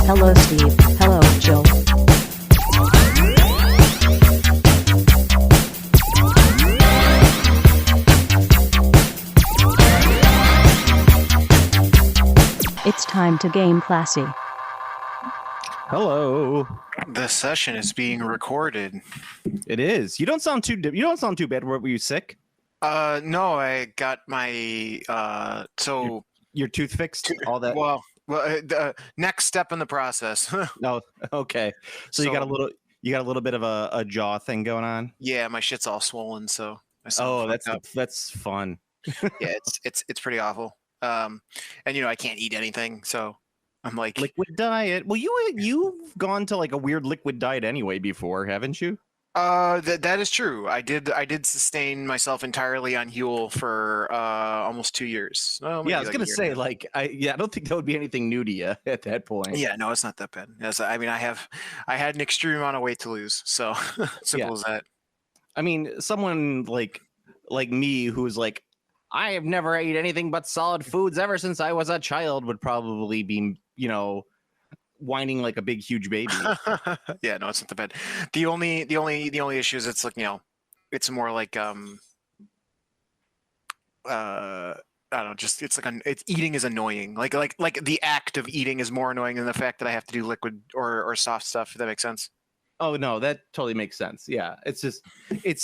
Hello, Steve. Hello, Joe. It's time to game classy. Hello. The session is being recorded. It is. You don't sound too bad. Were you sick? No, I got my Your tooth fixed? All that? well, the next step in the process. No. Okay. So you got a little bit of a jaw thing going on. Yeah, my shit's all swollen, so I sound Oh, fucked up. that's fun. Yeah, it's pretty awful. And I can't eat anything, so I'm like Liquid diet. Well, you've gone to like a weird liquid diet anyway before, haven't you? that is true. I did sustain myself entirely on Huel for almost 2 years. Well, maybe Yeah, I was like a gonna year say and a half. I don't think that would be anything new to you at that point. Yeah, no, it's not that bad. Yes, I mean, I had an extreme amount of weight to lose, so simple as that. I mean, someone like me who's like, I have never ate anything but solid foods ever since I was a child would probably be, whining like a big huge baby. Yeah, no, it's not that bad. The only issue is it's like, it's more like I don't know, just it's eating is annoying. Like the act of eating is more annoying than the fact that I have to do liquid or soft stuff, if that makes sense. Oh no, that totally makes sense. Yeah, it's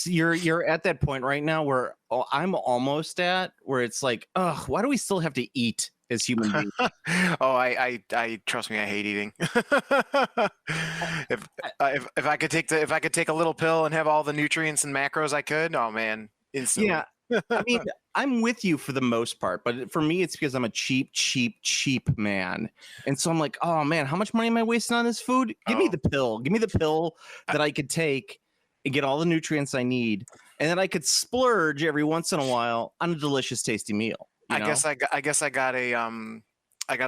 you're at that point right now where I'm almost at where it's like, oh, why do we still have to eat as human beings? Oh, I trust me, I hate eating. If I could take a little pill and have all the nutrients and macros I could, oh man, instantly. Yeah, I mean, I'm with you for the most part, but for me, it's because I'm a cheap man, and so I'm like, oh man, how much money am I wasting on this food? Give me the pill. Give me the pill that I could take and get all the nutrients I need, and then I could splurge every once in a while on a delicious, tasty meal. I guess I got a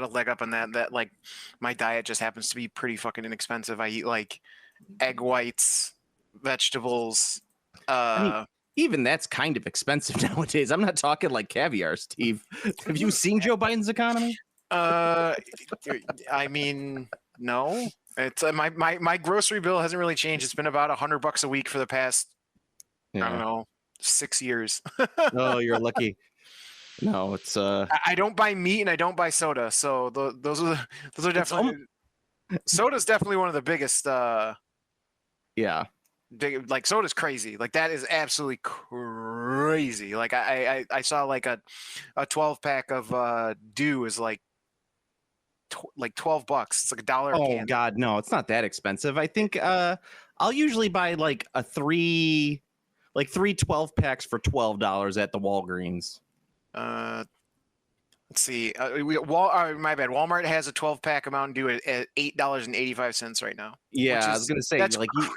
leg up on that. That like my diet just happens to be pretty fucking inexpensive. I eat like egg whites, vegetables. I mean, even that's kind of expensive nowadays. I'm not talking like caviar, Steve. Have you seen Joe Biden's economy? I mean, no. It's my grocery bill hasn't really changed. It's been about $100 a week for the past I don't know 6 years. Oh, you're lucky. No, it's I don't buy meat and I don't buy soda, so those are definitely soda's definitely one of the biggest. Yeah. Like soda's crazy. Like that is absolutely crazy. Like I saw like a 12-pack of Dew is like $12. It's like $1 a can. Oh God, no, it's not that expensive. I think I'll usually buy like three 12-packs for $12 at the Walgreens. Let's see. My bad. Walmart has a 12-pack of Mountain Dew at $8.85 right now. Yeah, I was gonna say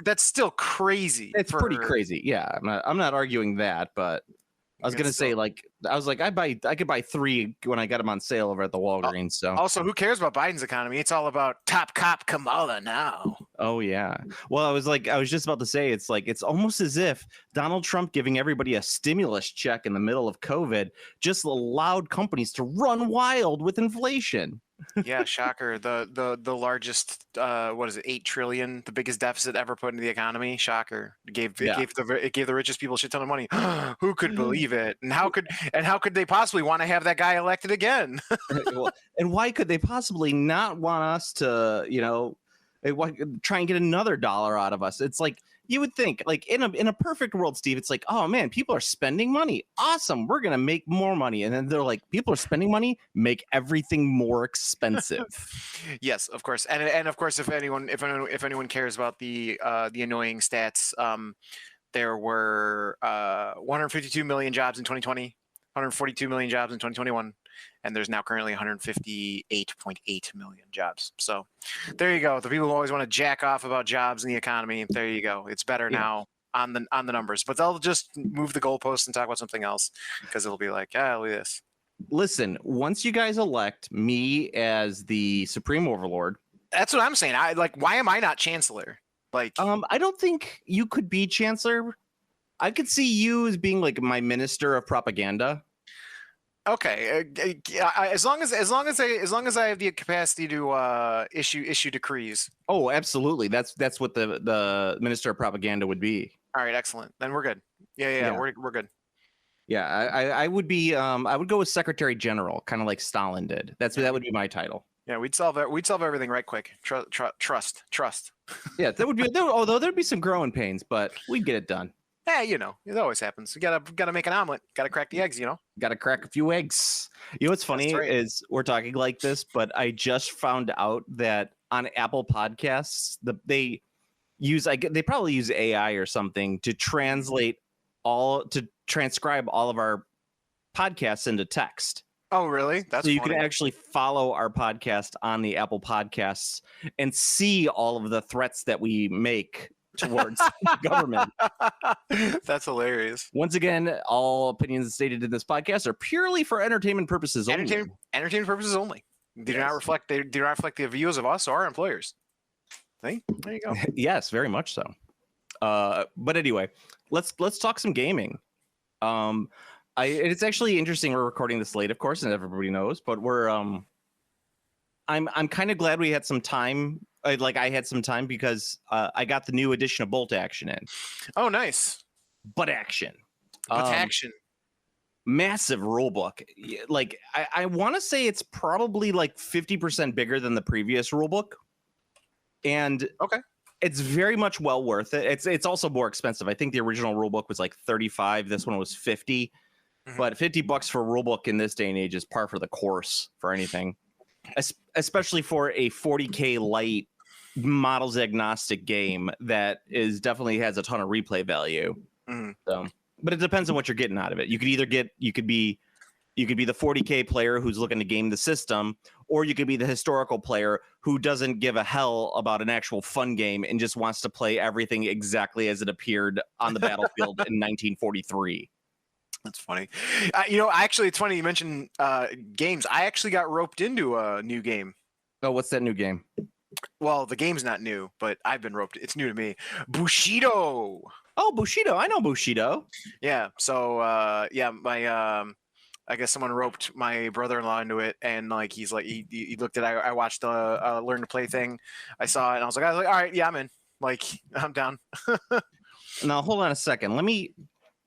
that's still crazy. It's pretty crazy. Yeah, I'm not arguing that, but I was gonna say I could buy 3 when I got them on sale over at the Walgreens. So also, who cares about Biden's economy? It's all about top cop Kamala now. Oh yeah. Well, I was just about to say it's almost as if Donald Trump giving everybody a stimulus check in the middle of COVID just allowed companies to run wild with inflation. Yeah, shocker. The largest what is it, 8 trillion, the biggest deficit ever put into the economy. Shocker. It gave the richest people a shit ton of money. Who could believe it? And how could they possibly want to have that guy elected again? And why could they possibly not want us to, try and get another dollar out of us? It's like you would think, like in a perfect world, Steve, it's like, oh man, people are spending money. Awesome, we're gonna make more money. And then they're like, people are spending money, make everything more expensive. Yes, of course. And of course, if anyone cares about the annoying stats, there were 152 million jobs in 2020, 142 million jobs in 2021. And there's now currently 158.8 million jobs. So there you go. The people who always want to jack off about jobs in the economy, there you go. It's better now on the numbers. But they'll just move the goalposts and talk about something else because it'll be like, look at this. Listen, once you guys elect me as the Supreme Overlord. That's what I'm saying. Why am I not Chancellor? I don't think you could be Chancellor. I could see you as being like my Minister of Propaganda. Okay, as long as I have the capacity to issue decrees. Oh, absolutely. That's what the minister of propaganda would be. All right, excellent. Then we're good. Yeah. Yeah. We're good. Yeah, I would be. I would go with Secretary General, kind of like Stalin did. That would be my title. Yeah, we'd solve everything right quick. Trust. Yeah, that would be. Although there'd be some growing pains, but we'd get it done. Yeah, it always happens. You gotta make an omelet. Gotta crack the eggs. Got to crack a few eggs. You know what's funny right. is we're talking like this, but I just found out that on Apple Podcasts, they probably use AI or something to transcribe all of our podcasts into text. Oh, really? That's so you funny. can actually follow our podcast on the Apple Podcasts and see all of the threats that we make towards government. That's hilarious. Once again, all opinions stated in this podcast are purely for entertainment purposes only. Entertainment purposes only. They do not reflect the views of us or our employers. See? There you go. Yes, very much so. But anyway, let's talk some gaming. It's actually interesting. We're recording this late, of course, and everybody knows. But we're I'm kind of glad we had some time. I had some time because I got the new edition of Bolt Action in. Oh, nice. Butt Action. Action. Massive rule book. Like I want to say it's probably like 50% bigger than the previous rule book. And okay, it's very much well worth it. It's also more expensive. I think the original rule book was like 35. This one was 50. But $50 for a rule book in this day and age is par for the course for anything, especially for a 40K light models agnostic game that definitely has a ton of replay value. So, but it depends on what you're getting out of it. You could be the 40K player who's looking to game the system, or you could be the historical player who doesn't give a hell about an actual fun game and just wants to play everything exactly as it appeared on the battlefield in 1943. That's funny. Actually, it's funny you mentioned games. I actually got roped into a new game. Oh, what's that new game? Well, the game's not new, but I've been roped. It's new to me. Bushido. Oh, Bushido. I know Bushido. Yeah. So, my I guess someone roped my brother-in-law into it, and like he looked at I watched the Learn to Play thing. I saw it, and I was like, all right, yeah, I'm in. Like, I'm down. Now, hold on a second.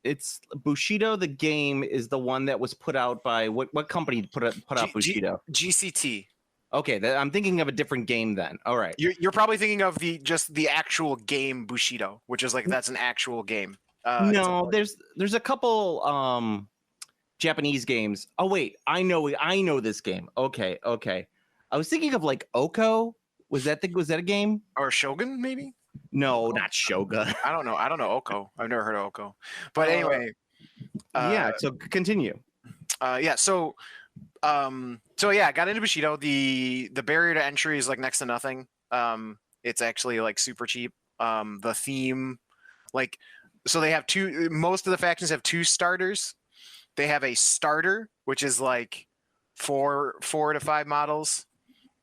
It's Bushido. The game is the one that was put out by what company put out Bushido? GCT. Okay, I'm thinking of a different game then. All right. You're probably thinking of the actual game Bushido, which is like that's an actual game. No, there's a couple Japanese games. Oh wait, I know this game. Okay. I was thinking of like Oko. Was that a game? Or Shogun maybe? No, not Shogun. I don't know Oko. I've never heard of Oko. But anyway. Yeah, so continue. So I got into Bushido. The barrier to entry is like next to nothing. It's actually like super cheap. The theme, like, so they have most of the factions have two starters. They have a starter, which is like four to five models,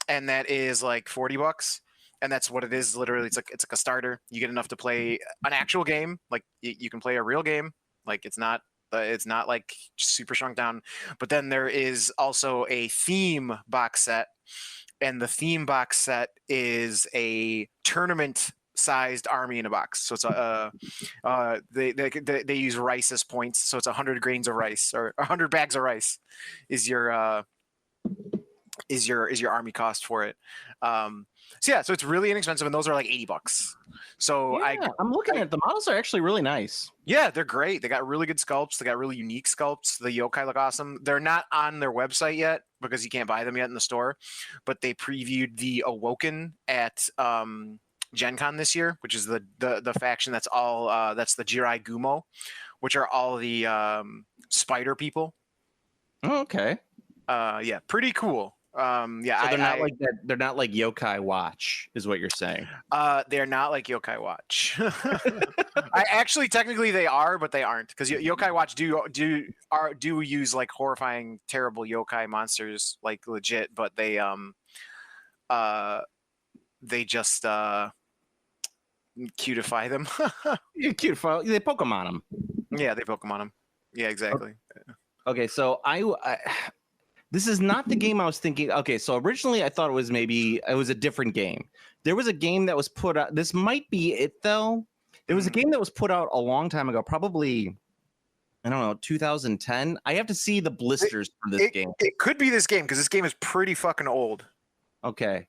and that is like $40. And that's what it is. Literally, it's like a starter. You get enough to play an actual game. Like you can play a real game. Like it's not like super shrunk down. But then there is also a theme box set, and the theme box set is a tournament sized army in a box. So it's they use rice as points. So it's 100 grains of rice or 100 bags of rice is your army cost for it. So it's really inexpensive, and those are like $80. So yeah, I'm looking at the models are actually really nice. Yeah, they're great. They got really good sculpts. They got really unique sculpts. The yokai look awesome. They're not on their website yet because you can't buy them yet in the store, but they previewed the Awoken at Gen Con this year, which is the faction that's all that's the Jirai Gumo, which are all the spider people. Oh, okay. Yeah, pretty cool. So they're not like that. They're not like Yokai Watch, is what you're saying. They're not like Yokai Watch. Technically they are, but they aren't, because Yokai Watch do use like horrifying, terrible yokai monsters, like legit, but they just cutify them. You cutify. They Pokemon them. Yeah, they Pokemon them. Yeah, exactly. Okay, so this is not the game I was thinking. Okay, so originally I thought it was a different game. There was a game that was put out. This might be it though. There was a game that was put out a long time ago, probably I don't know, 2010. I have to see the blisters for this game. It could be this game because this game is pretty fucking old. Okay.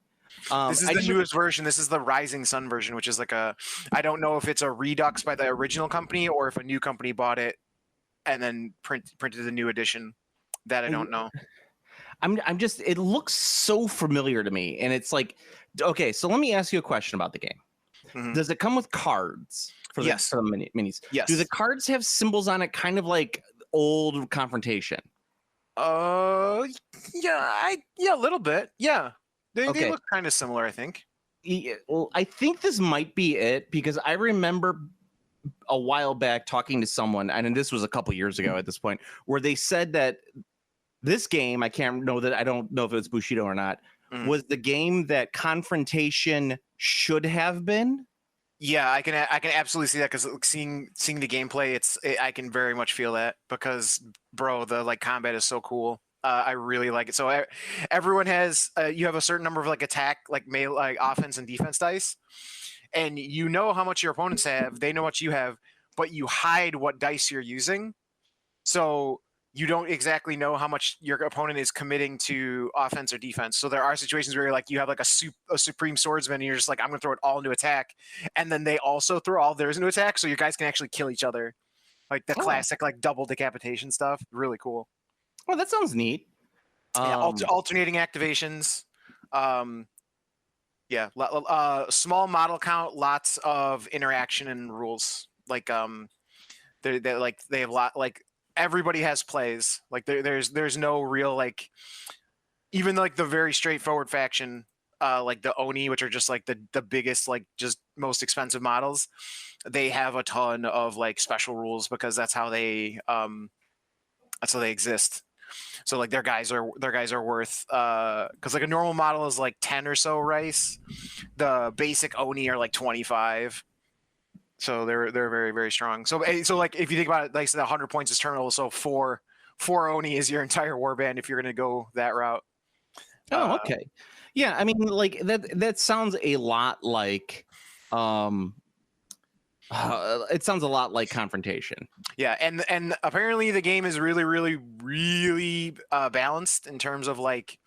This is the newest version. This is the Rising Sun version, which is like I don't know if it's a redux by the original company or if a new company bought it and then printed the new edition. That I don't know. I'm just, it looks so familiar to me. And it's like, okay, so let me ask you a question about the game. Mhm. Does it come with cards for Yes. for the minis? Yes. Do the cards have symbols on it, kind of like old Confrontation? Yeah, a little bit. Yeah. They Okay. look kind of similar, I think. Well, I think this might be it because I remember a while back talking to someone, and this was a couple years ago at this point, where they said that this game, I don't know if it was Bushido or not, was the game that Confrontation should have been. Yeah, I can absolutely see that because seeing the gameplay, I can very much feel that because bro, the like combat is so cool. I really like it. So everyone has you have a certain number of like attack, like melee, like offense and defense dice, and you know how much your opponents have. They know what you have, but you hide what dice you're using, so you don't exactly know how much your opponent is committing to offense or defense. So there are situations where you're like, you have like a supreme swordsman, and you're just like, I'm going to throw it all into attack, and then they also throw all theirs into attack, so your guys can actually kill each other, like the classic like double decapitation stuff. Really cool. Well, that sounds neat. Yeah, alternating activations. Small model count, lots of interaction and rules. Like they have like everybody has plays. Like there's no real like, even like the very straightforward faction, like the Oni, which are just like the biggest, like just most expensive models. They have a ton of like special rules because that's how they exist. So like their guys are worth because like a normal model is like 10 or so rice. The basic Oni are like 25. So they're very, very strong. So like if you think about it, like so 100 points is terminal. So four Oni is your entire warband if you're gonna go that route. Oh, okay. Yeah, I mean, like that sounds a lot like it sounds a lot like Confrontation. Yeah, and apparently the game is really, really, really balanced in terms of like,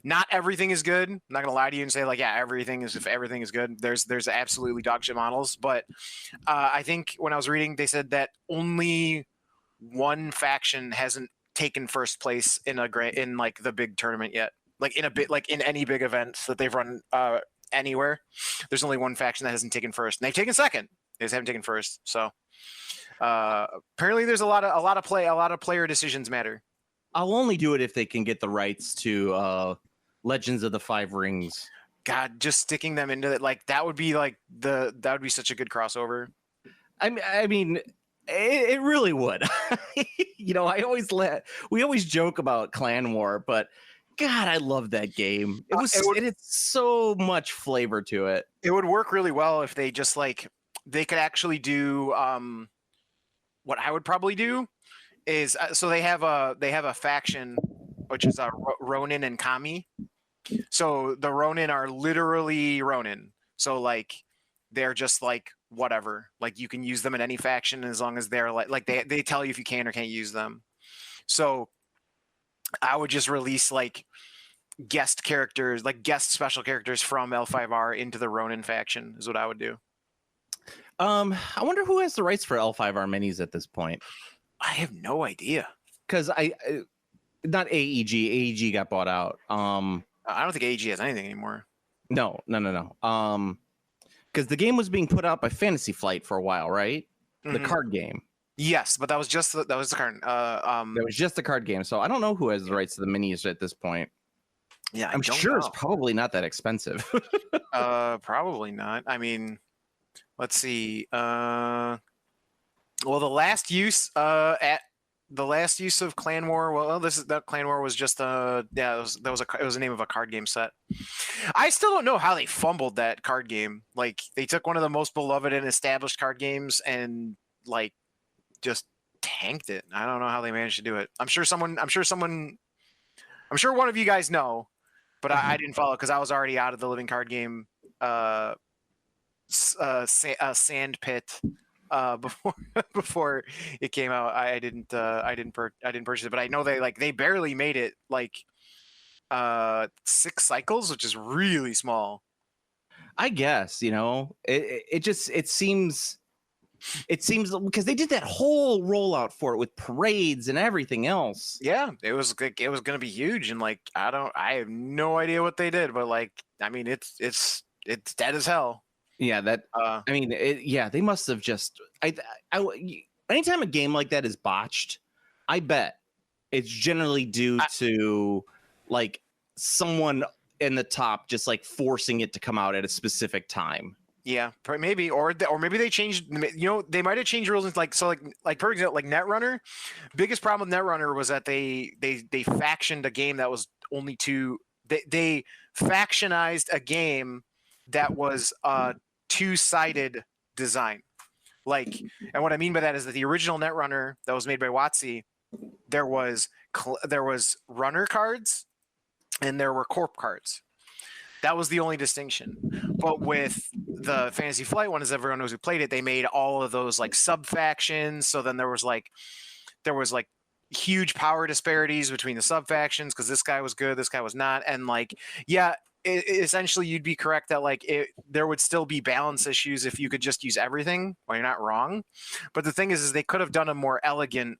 not everything is good. I'm not gonna lie to you and say like, yeah, everything is good. There's absolutely dog shit models, but I think when I was reading, they said that only one faction hasn't taken first place in like the big tournament yet. Like in any big events that they've run anywhere, there's only one faction that hasn't taken first, and they've taken second. They just haven't taken first. So apparently there's a lot of player decisions matter. I'll only do it if they can get the rights to Legends of the Five Rings. God, just sticking them into it, like that would be such a good crossover. I mean, it really would. You know, we always joke about Clan War, but God, I love that game. It had so much flavor to it. It would work really well if they just like, they could actually do what I would probably do is so they have a faction which is Ronin and Kami. So the Ronin are literally Ronin. So like they're just like whatever. Like you can use them in any faction as long as they're like they tell you if you can or can't use them. So I would just release like guest characters, like guest special characters from L5R into the Ronin faction is what I would do. I wonder who has the rights for L5R minis at this point. I have no idea. Because not AEG. AEG got bought out. I don't think AEG has anything anymore. No. Because the game was being put out by Fantasy Flight for a while, right? The card game. Yes, but that was the card. That was just the card game. So I don't know who has the rights to the minis at this point. Yeah, I'm sure it's probably not that expensive. Probably not. I mean, let's see. Well, the last use of Clan War. Well, that Clan War was just it was the name of a card game set. I still don't know how they fumbled that card game. Like they took one of the most beloved and established card games and like just tanked it. I don't know how they managed to do it. I'm sure one of you guys know, but I didn't follow because I was already out of the living card game sand pit before it came out. I didn't purchase it, but I know they barely made it 6 cycles, which is really small. I guess, it seems because they did that whole rollout for it with parades and everything else. Yeah, it was going to be huge, and I have no idea what they did, but I mean, it's dead as hell. Yeah, they must have just. Anytime a game like that is botched, I bet it's generally due to someone in the top just forcing it to come out at a specific time. Yeah, maybe, or maybe they changed. They might have changed rules. For example, Netrunner. Biggest problem with Netrunner was that they factioned a game that was only two. They factionized a game that was a 2-sided design. And what I mean by that is that the original Netrunner that was made by WotC, there was runner cards and there were corp cards. That was the only distinction. But with the Fantasy Flight one, as everyone knows who played it, they made all of those sub factions. So then there was huge power disparities between the sub factions because this guy was good, this guy was not, and essentially you'd be correct that there would still be balance issues if you could just use everything. Well, you're not wrong, but the thing is they could have done a more elegant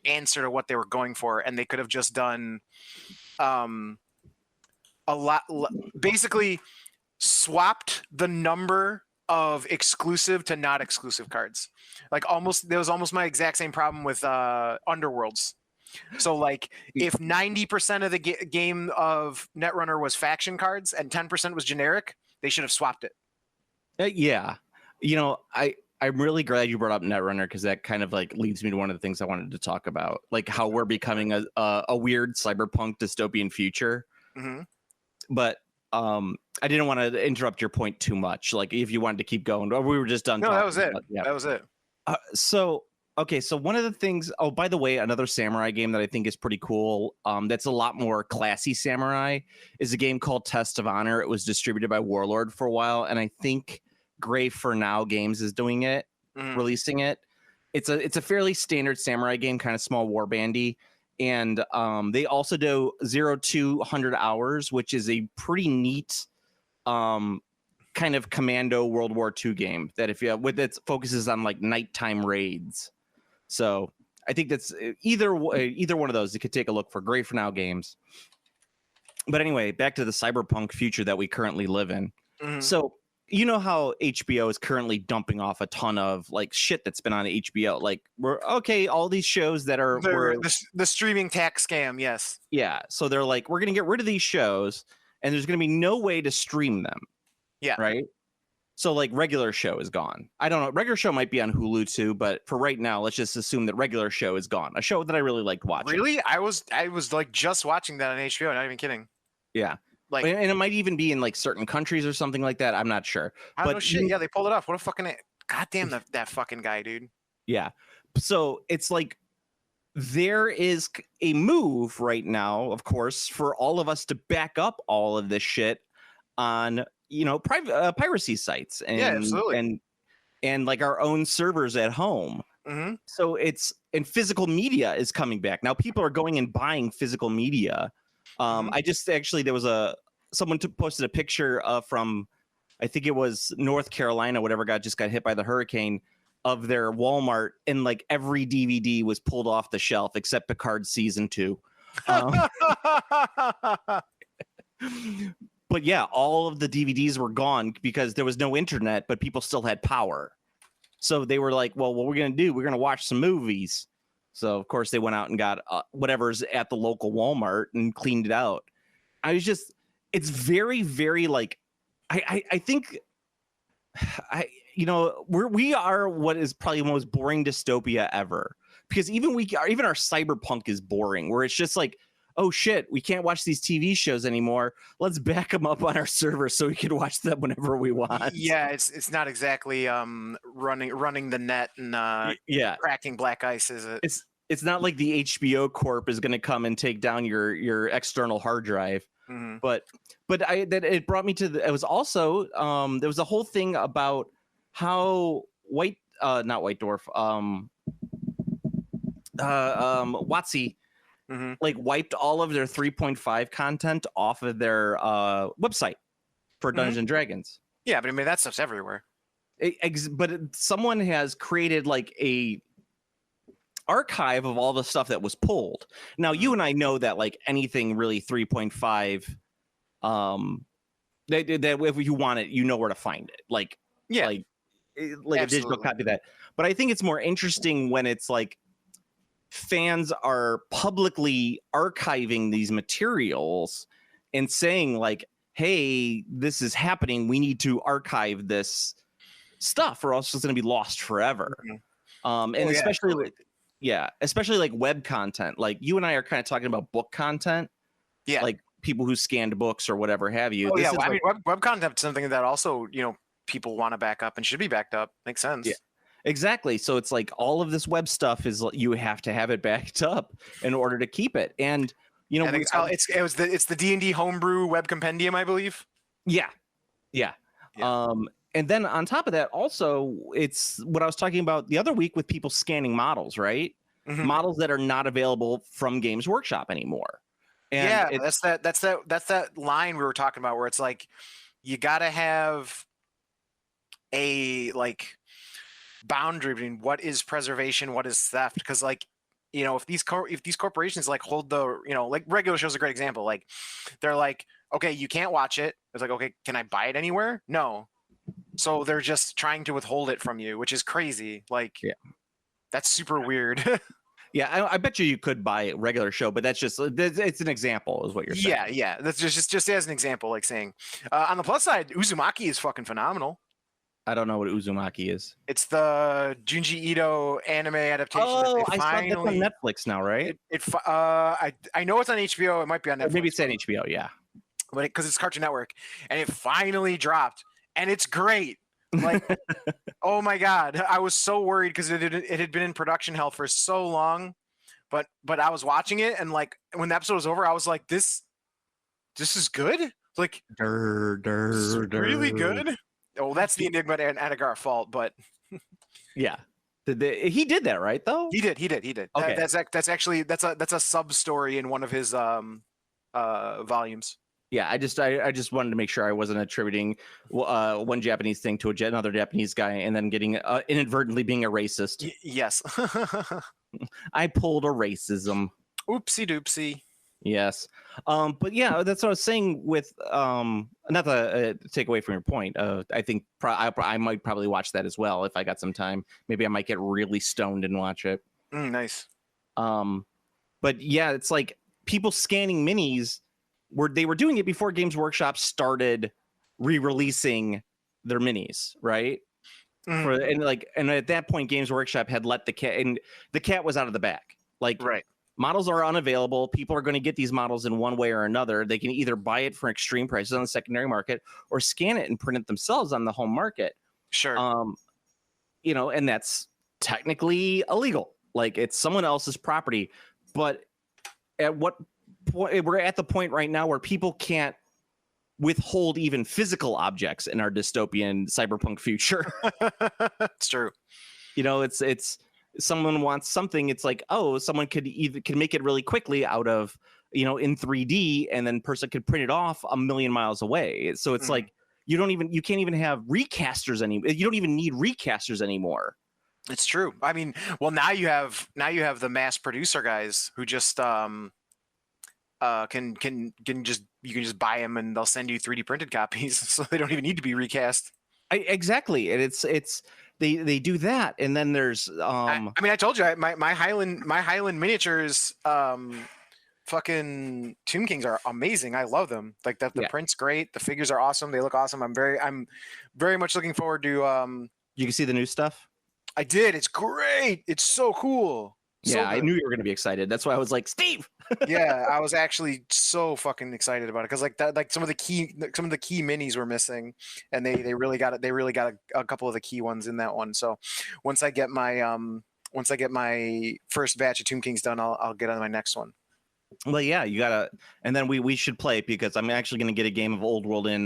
answer to what they were going for, and they could have just done basically swapped the number of exclusive to not exclusive cards. There was almost my exact same problem with Underworlds. So if 90% of the game of Netrunner was faction cards and 10% was generic, they should have swapped it. Yeah. I'm really glad you brought up Netrunner because that kind of leads me to one of the things I wanted to talk about, how we're becoming a weird cyberpunk dystopian future. Mm-hmm. But I didn't want to interrupt your point too much. If you wanted to keep going, or we were just done. No, that was it. Yeah. That was it. So one of the things. Oh, by the way, another samurai game that I think is pretty cool. That's a lot more classy samurai is a game called Test of Honor. It was distributed by Warlord for a while, and I think Gray for Now Games is doing it, releasing it. It's a fairly standard samurai game, kind of small war bandy. And they also do 0-200 Hours, which is a pretty neat kind of commando World War II game that it focuses on nighttime raids. So I think that's either one of those. You could take a look for Gray for Now Games. But anyway, back to the cyberpunk future that we currently live in. Mm-hmm. So you know how HBO is currently dumping off a ton of shit that's been on HBO. All these shows that are the streaming tax scam. Yes. Yeah. So they're we're going to get rid of these shows and there's going to be no way to stream them. Yeah. Right. So regular show is gone. I don't know. Regular show might be on Hulu too, but for right now, let's just assume that regular show is gone. A show that I really liked watching. Really? I was just watching that on HBO. Not even kidding. Yeah. And it might even be in certain countries or something like that. I'm not sure. I don't know shit. Yeah, they pulled it off. What a fucking goddamn that fucking guy, dude. Yeah. So it's there is a move right now, of course, for all of us to back up all of this shit on private piracy sites and absolutely. and our own servers at home. Mm-hmm. So physical media is coming back now. People are going and buying physical media. I just there was someone posted a picture from, I think it was North Carolina, whatever, just got hit by the hurricane, of their Walmart, and every DVD was pulled off the shelf except Picard season 2. But yeah, all of the DVDs were gone because there was no internet, but people still had power. So they were well, what we're going to do, we're going to watch some movies. So, of course, they went out and got whatever's at the local Walmart and cleaned it out. It's very, very I think we are what is probably the most boring dystopia ever, because even our cyberpunk is boring, where it's just oh shit, we can't watch these TV shows anymore. Let's back them up on our server so we can watch them whenever we want. Yeah, it's not exactly running the net and Yeah. cracking black ice, is it? It's not like the HBO Corp is going to come and take down your external hard drive. Mhm. But it brought me to it was also there was a whole thing about how not White Dwarf WotC Mhm. like wiped all of their 3.5 content off of their website for Dungeons and Dragons. Yeah, but I mean that stuff's everywhere. Someone has created like a archive of all the stuff that was pulled. Now you and I know that like anything really 3.5 that if you want it, you know where to find it. Like Yeah, like a digital absolutely. copy of that. But I think it's more interesting when it's like fans are publicly archiving these materials and saying like, hey, this is happening, we need to archive this stuff or else it's going to be lost forever. And Oh, yeah, especially totally. especially like web content. Like you and I are kind of talking about book content, Yeah. like people who scanned books or whatever have you. Oh This yeah, is well, I like- mean web content is something that also people want to back up and should be backed up. Makes sense. Yeah. Exactly. So it's like all of this web stuff is you have to have it backed up in order to keep it. And I think it's the D&D homebrew web compendium, I believe. Yeah. Yeah. And then on top of that, also it's what I was talking about the other week with people scanning models, right? Mhm. Models that are not available from Games Workshop anymore. And Yeah, that's that line we were talking about where it's like you got to have a like boundary between what is preservation, what is theft, because like if these corporations like hold the like regular shows a great example, like they're like, okay, you can't watch it. It's like, okay, can I buy it anywhere? No. So they're just trying to withhold it from you, which is crazy. Like, Yeah. That's super weird. Yeah, I bet you could buy a regular show, but it's an example, is what you're saying. Yeah. That's just as an example, like saying, on the plus side, Uzumaki is fucking phenomenal. I don't know what Uzumaki is. It's the Junji Ito anime adaptation. Oh, I saw that's on Netflix now, right? I know it's on HBO. It might be on Or Netflix. maybe it's on HBO. Yeah. but because it's Cartoon Network, and it finally dropped, and it's great. Like, oh my god, I was so worried because it had been in production hell for so long, but I was watching it, and like when the episode was over, I was like, this is good. Like, this is really good. Oh, that's the Enigma and Anagara fault, but Yeah. He did that, right? Though he did. Okay. That's actually that's a sub story in one of his volumes. Yeah, I just wanted to make sure I wasn't attributing one Japanese thing to another Japanese guy and then getting inadvertently being a racist. Yes. I pulled a racism. Oopsie doopsie. Yes. But yeah, that's what I was saying with not to take away from your point. I think I might probably watch that as well if I got some time. Maybe I might get really stoned and watch it. Nice. But yeah, it's like people scanning minis they were doing it before Games Workshop started re-releasing their minis, right? And at that point, Games Workshop had let the cat was out of the bag. Like, Right. models are unavailable. People are going to get these models in one way or another. They can either buy it for extreme prices on the secondary market or scan it and print it themselves on the home market. Sure. And that's technically illegal. Like, it's someone else's property. But at what point we're at the point right now where people can't withhold even physical objects in our dystopian cyberpunk future. It's true. It's someone wants something, it's like, oh, someone can make it really quickly out of in 3D, and then person could print it off a million miles away. So it's like you can't even have recasters anymore. You don't even need recasters anymore. It's true. I mean, well, now you have the mass producer guys who just can just buy them and they'll send you 3D printed copies, so they don't even need to be recast. Exactly, and it's they do that, and then there's I mean, I told you my Highland miniatures, fucking Tomb Kings are amazing. I love them. Like the print's great. The figures are awesome. They look awesome. I'm very much looking forward to. You can see the new stuff. I did. It's great. It's so cool. So Yeah, I good. knew you were gonna be excited. That's why I was like, Steve. Yeah, I was actually so fucking excited about it because like that, like some of the key minis were missing, and they really got it. They really got a couple of the key ones in that one. So once I get my first batch of Tomb Kings done, I'll get on my next one. Well, yeah, you gotta, and then we should play because I'm actually gonna get a game of Old World in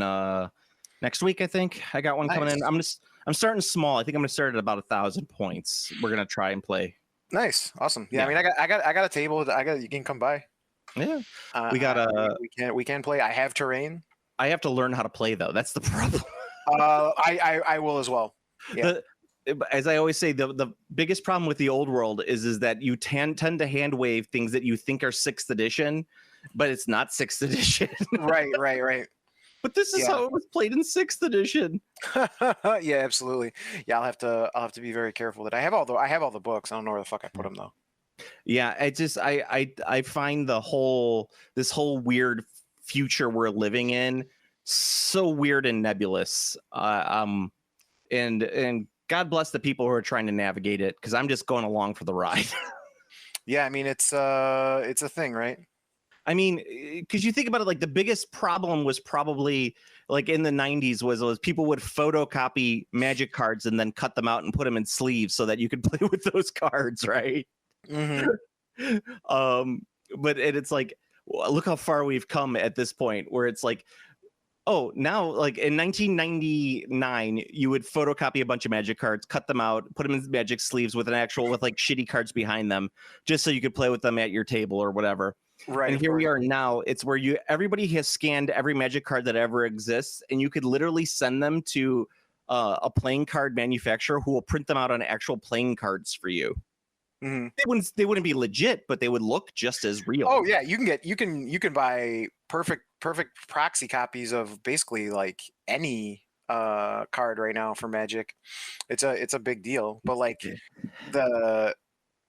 next week. I think I got one coming in. Nice. I'm starting small. I think I'm gonna start at about 1,000 points. We're gonna try and play. Nice, awesome. Yeah, Yeah. I mean, I got a table. You can come by. Yeah, we got we can play. I have terrain. I have to learn how to play though. That's the problem. I will as well. Yeah. As I always say, the biggest problem with the Old World is that you tend to hand wave things that you think are 6th edition, but it's not 6th edition. Right. But this is how it was played in 6th edition. Yeah, absolutely. Yeah, I'll have to be very careful that I have all the books. I don't know where the fuck I put them though. Yeah, I find this whole weird future we're living in so weird and nebulous. And God bless the people who are trying to navigate it, because I'm just going along for the ride. Yeah, I mean it's a thing, right? I mean, because you think about it, like the biggest problem was probably like in the 90s was people would photocopy Magic cards and then cut them out and put them in sleeves so that you could play with those cards, right? Mm-hmm. But it's like, look how far we've come at this point, where it's like, oh, now like in 1999, you would photocopy a bunch of Magic cards, cut them out, put them in Magic sleeves with like shitty cards behind them, just so you could play with them at your table or whatever. Right. And here we are now. It's where everybody has scanned every Magic card that ever exists, and you could literally send them to a playing card manufacturer who will print them out on actual playing cards for you. Mm-hmm. They wouldn't be legit, but they would look just as real. Oh yeah, you can buy perfect proxy copies of basically like any card right now for Magic. It's a big deal, but like they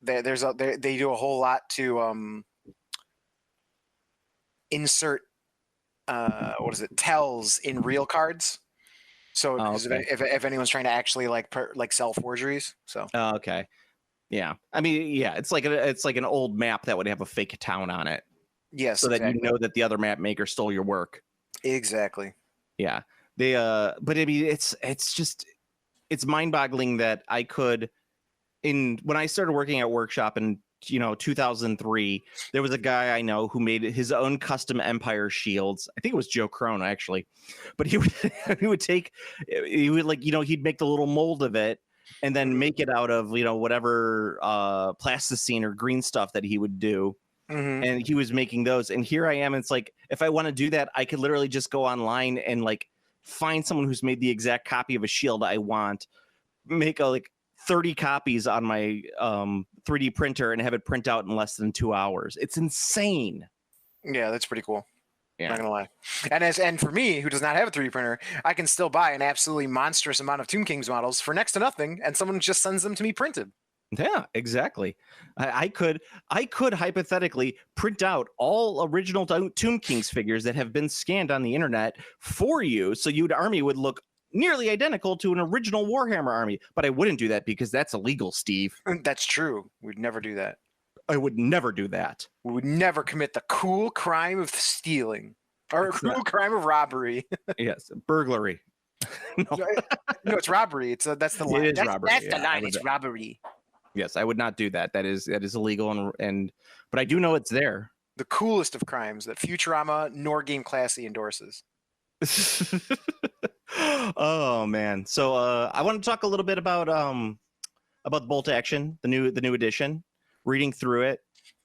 do a whole lot to insert tells in real cards. So if anyone's trying to actually like sell forgeries, so okay. Yeah, I mean, yeah, it's like an old map that would have a fake town on it. Yes, so that you know that the other map maker stole your work. Exactly. Yeah, but I mean, it's mind-boggling that I could, when I started working at Workshop in 2003, there was a guy I know who made his own custom Empire shields. I think it was Joe Crone actually, but he would he'd make the little mold of it and then make it out of whatever plasticine or green stuff that he would do. Mm-hmm. And he was making those, and here I am. It's like, if I want to do that, I could literally just go online and like find someone who's made the exact copy of a shield I want, make 30 copies on my 3D printer and have it print out in less than 2 hours. It's insane. Yeah, that's pretty cool. Yeah. Not gonna lie. And for me, who does not have a 3D printer, I can still buy an absolutely monstrous amount of Tomb Kings models for next to nothing, and someone just sends them to me printed. Yeah, exactly. I could hypothetically print out all original Tomb Kings figures that have been scanned on the internet for you, so your army would look nearly identical to an original Warhammer army. But I wouldn't do that because that's illegal, Steve. That's true. We'd never do that. I would never do that. We would never commit the cool crime of stealing or cool crime of robbery. Yes, burglary. No, it's robbery. That's the line. It is robbery. That's the line. It's robbery. Yes, I would not do that. That is illegal, but I do know it's there. The coolest of crimes that Futurama nor Game Classy endorses. Oh man! So I want to talk a little bit about the Bolt Action, the new edition. Reading through it,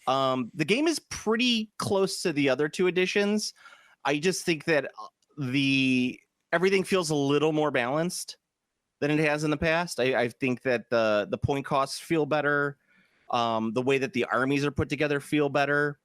the game is pretty close to the other two editions. I just think that everything feels a little more balanced than it has in the past. I think that the point costs feel better. The way that the armies are put together feel better.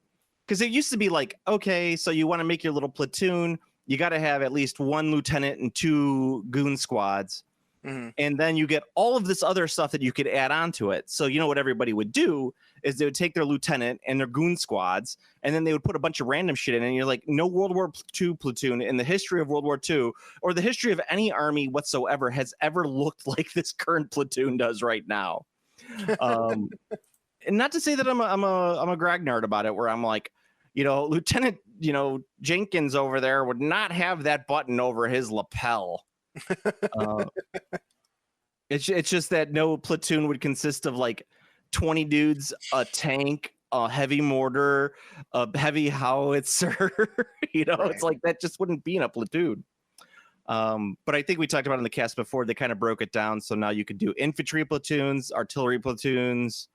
Because it used to be like, okay, so you want to make your little platoon, you got to have at least one lieutenant and 2 goon squads. Mm-hmm. And then you get all of this other stuff that you could add on to it. So what everybody would do is they would take their lieutenant and their goon squads, and then they would put a bunch of random shit in. And you're like, no World War II platoon in the history of World War II or the history of any army whatsoever has ever looked like this current platoon does right now. and not to say that I'm a Gragnard about it, where I'm like, Lieutenant, Jenkins over there would not have that button over his lapel. It's just that no platoon would consist of like 20 dudes, a tank, a heavy mortar, a heavy howitzer. Right. It's like that just wouldn't be in a platoon. But I think we talked about in the cast before, they kind of broke it down. So now you could do infantry platoons, artillery platoons,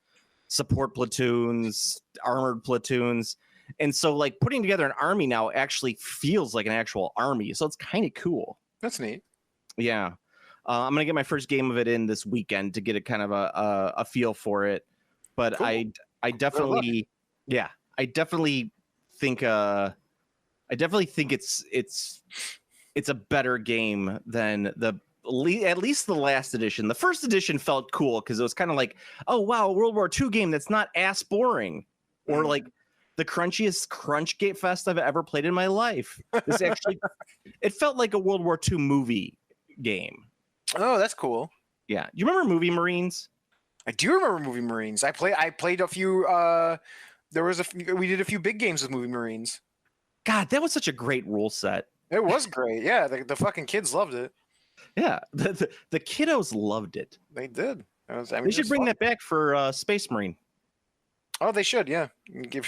support platoons, armored platoons. And so like putting together an army now actually feels like an actual army. So it's kind of cool. That's neat. Yeah. I'm going to get my first game of it in this weekend to get a kind of a feel for it. But Cool. I definitely, I definitely think it's a better game than at least the last edition. The first edition felt cool because it was kind of like, oh wow, World War II game that's not ass boring, or like the crunchiest crunch gate fest I've ever played in my life. This actually, it felt like a World War II movie game. Oh, that's cool. Yeah, you remember Movie Marines? I do remember Movie Marines. I played a few. We did a few big games with Movie Marines. God, that was such a great rule set. It was great. Yeah, the fucking kids loved it. Yeah, the kiddos loved it. They did. They should bring that back for Space Marine. Oh, they should. Yeah.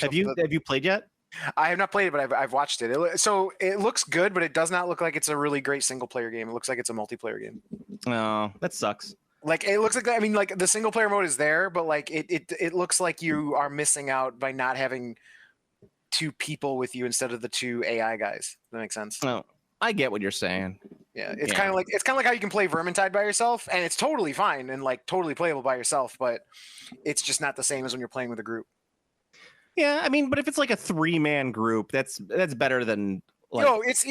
Have you played yet? I have not played it, but I've watched it. So it looks good, but it does not look like it's a really great single player game. It looks like it's a multiplayer game. Oh, that sucks. Like it looks like that. I mean, like the single player mode is there, but like it looks like you are missing out by not having two people with you instead of the two AI guys. Does that makes sense? No, I get what you're saying. Yeah, it's kind of like how you can play Vermintide by yourself, and it's totally fine and like totally playable by yourself, but it's just not the same as when you're playing with a group. Yeah, I mean, but if it's like a 3-man group, that's better than like. No, it's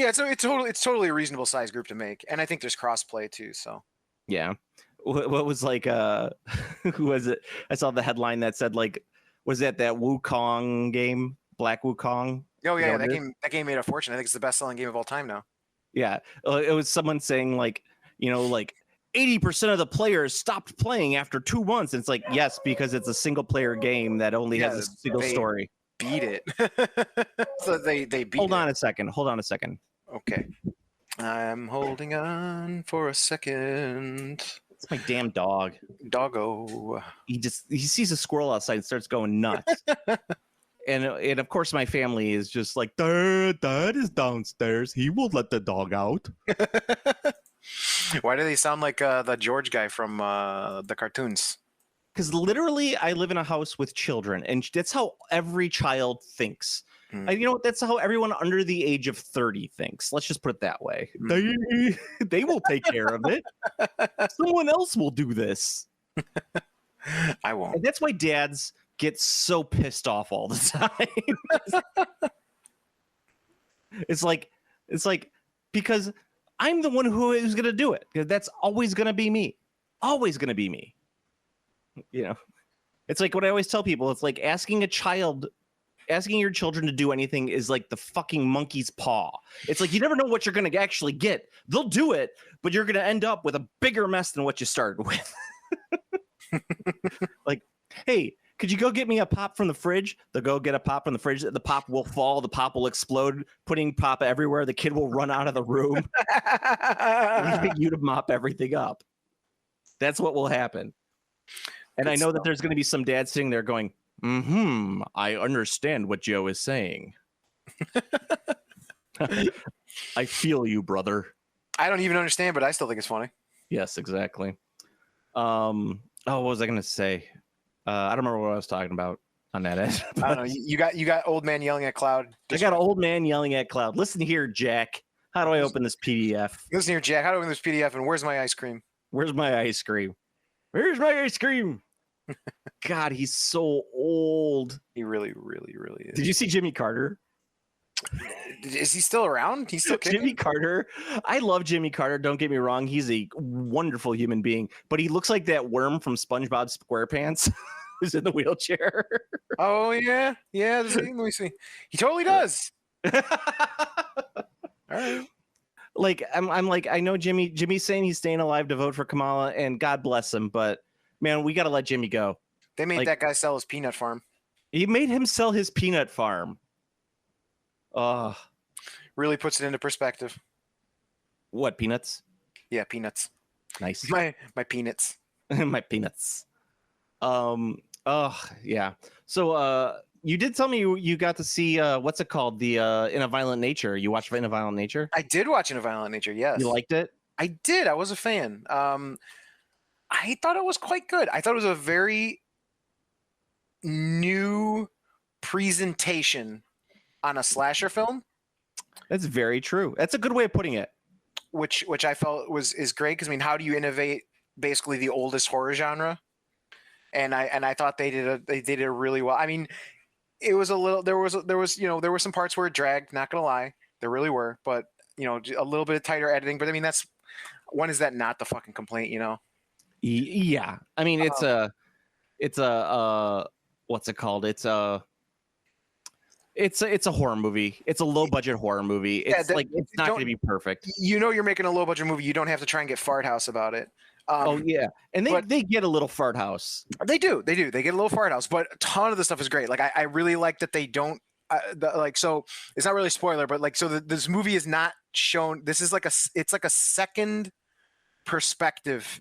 totally a reasonable size group to make, and I think there's crossplay too. So Yeah, what was like who was it? I saw the headline that said like, was that Wukong game, Black Wukong? oh yeah, You know that game made a fortune. I think it's the best selling game of all time now. Yeah, it was someone saying like, like 80% of the players stopped playing after 2 months. And it's like, yes, because it's a single player game that only has a single story. Beat it. So they beat Hold on it. a second. Okay. I'm holding on for a second. It's my damn dog. Doggo. He sees a squirrel outside and starts going nuts. and of course my family is just like, Dad is downstairs. He will let the dog out. Why do they sound like the George guy from the cartoons? Because literally I live in a house with children, and that's how every child thinks. That's how everyone under the age of 30 thinks. Let's just put it that way. They will take care of it. Someone else will do this. I won't. And that's why dads get so pissed off all the time. It's like because I'm the one who is going to do it. That's always going to be me. Always going to be me. It's like what I always tell people. It's like asking your children to do anything is like the fucking monkey's paw. It's like you never know what you're going to actually get. They'll do it, but you're going to end up with a bigger mess than what you started with. Like, hey, could you go get me a pop from the fridge? They'll go get a pop from the fridge. The pop will fall. The pop will explode, putting pop everywhere. The kid will run out of the room. Leaving you to mop everything up. That's what will happen. And I know that there's going to be some dad sitting there going, I understand what Joe is saying. I feel you, brother. I don't even understand, but I still think it's funny. Yes, exactly. What was I going to say? I don't remember what I was talking about on that end. I don't know. You got old man yelling at Cloud. I got an old man yelling at Cloud. Listen here, Jack. How do I open this PDF? Listen here, Jack. How do I open this PDF? And where's my ice cream? Where's my ice cream? Where's my ice cream? God, he's so old. He really, really, really is. Did you see Jimmy Carter? Is he still around? He's still kicking? Jimmy Carter. I love Jimmy Carter. Don't get me wrong. He's a wonderful human being, but he looks like that worm from SpongeBob SquarePants who's in the wheelchair. Oh, yeah. Yeah. Let me see. He totally does. All right. Like, I'm like, I know Jimmy's saying he's staying alive to vote for Kamala, and God bless him, but man, we got to let Jimmy go. They made Like- that guy sell his peanut farm. He made him sell his peanut farm. Oh, Really puts it into perspective. what peanuts? Yeah, peanuts. Nice. My peanuts. My peanuts. Oh yeah. So you did tell me you got to see what's it called? The In a Violent Nature. You watched In a Violent Nature? I did watch In a Violent Nature. Yes, You liked it? I did. I was a fan. I thought it was quite good. I thought it was a very new presentation on a slasher film, That's very true. That's a good way of putting it. which I felt is great because I mean, how do you innovate basically the oldest horror genre? And I thought they did it really well. I mean, it was a little there was there were some parts where it dragged. Not gonna lie, there really were, but a little bit of tighter editing. But I mean, that's when is that not the fucking complaint? Yeah. I mean, it's a what's it called? It's a horror movie. It's a low budget horror movie. It's it's not going to be perfect. You're making a low budget movie. You don't have to try and get fart house about it. Oh yeah, and but- they get a little fart house. They do. They get a little fart house, but a ton of the stuff is great. Like I really like that they don't so it's not really a spoiler, but this movie is not shown. This is it's like a second perspective,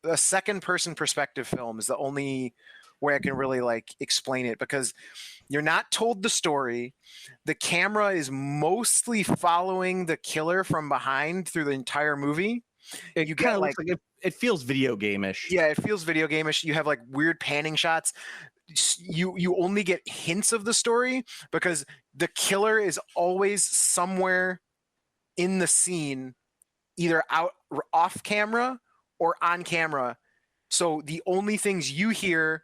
a second person perspective film is the only way I can really explain it because you're not told the story. The camera is mostly following the killer from behind through the entire movie. It You kind get of looks like it feels video game-ish. Yeah, it feels video game-ish. You have weird panning shots. You only get hints of the story because the killer is always somewhere in the scene, either off camera or on camera. So the only things you hear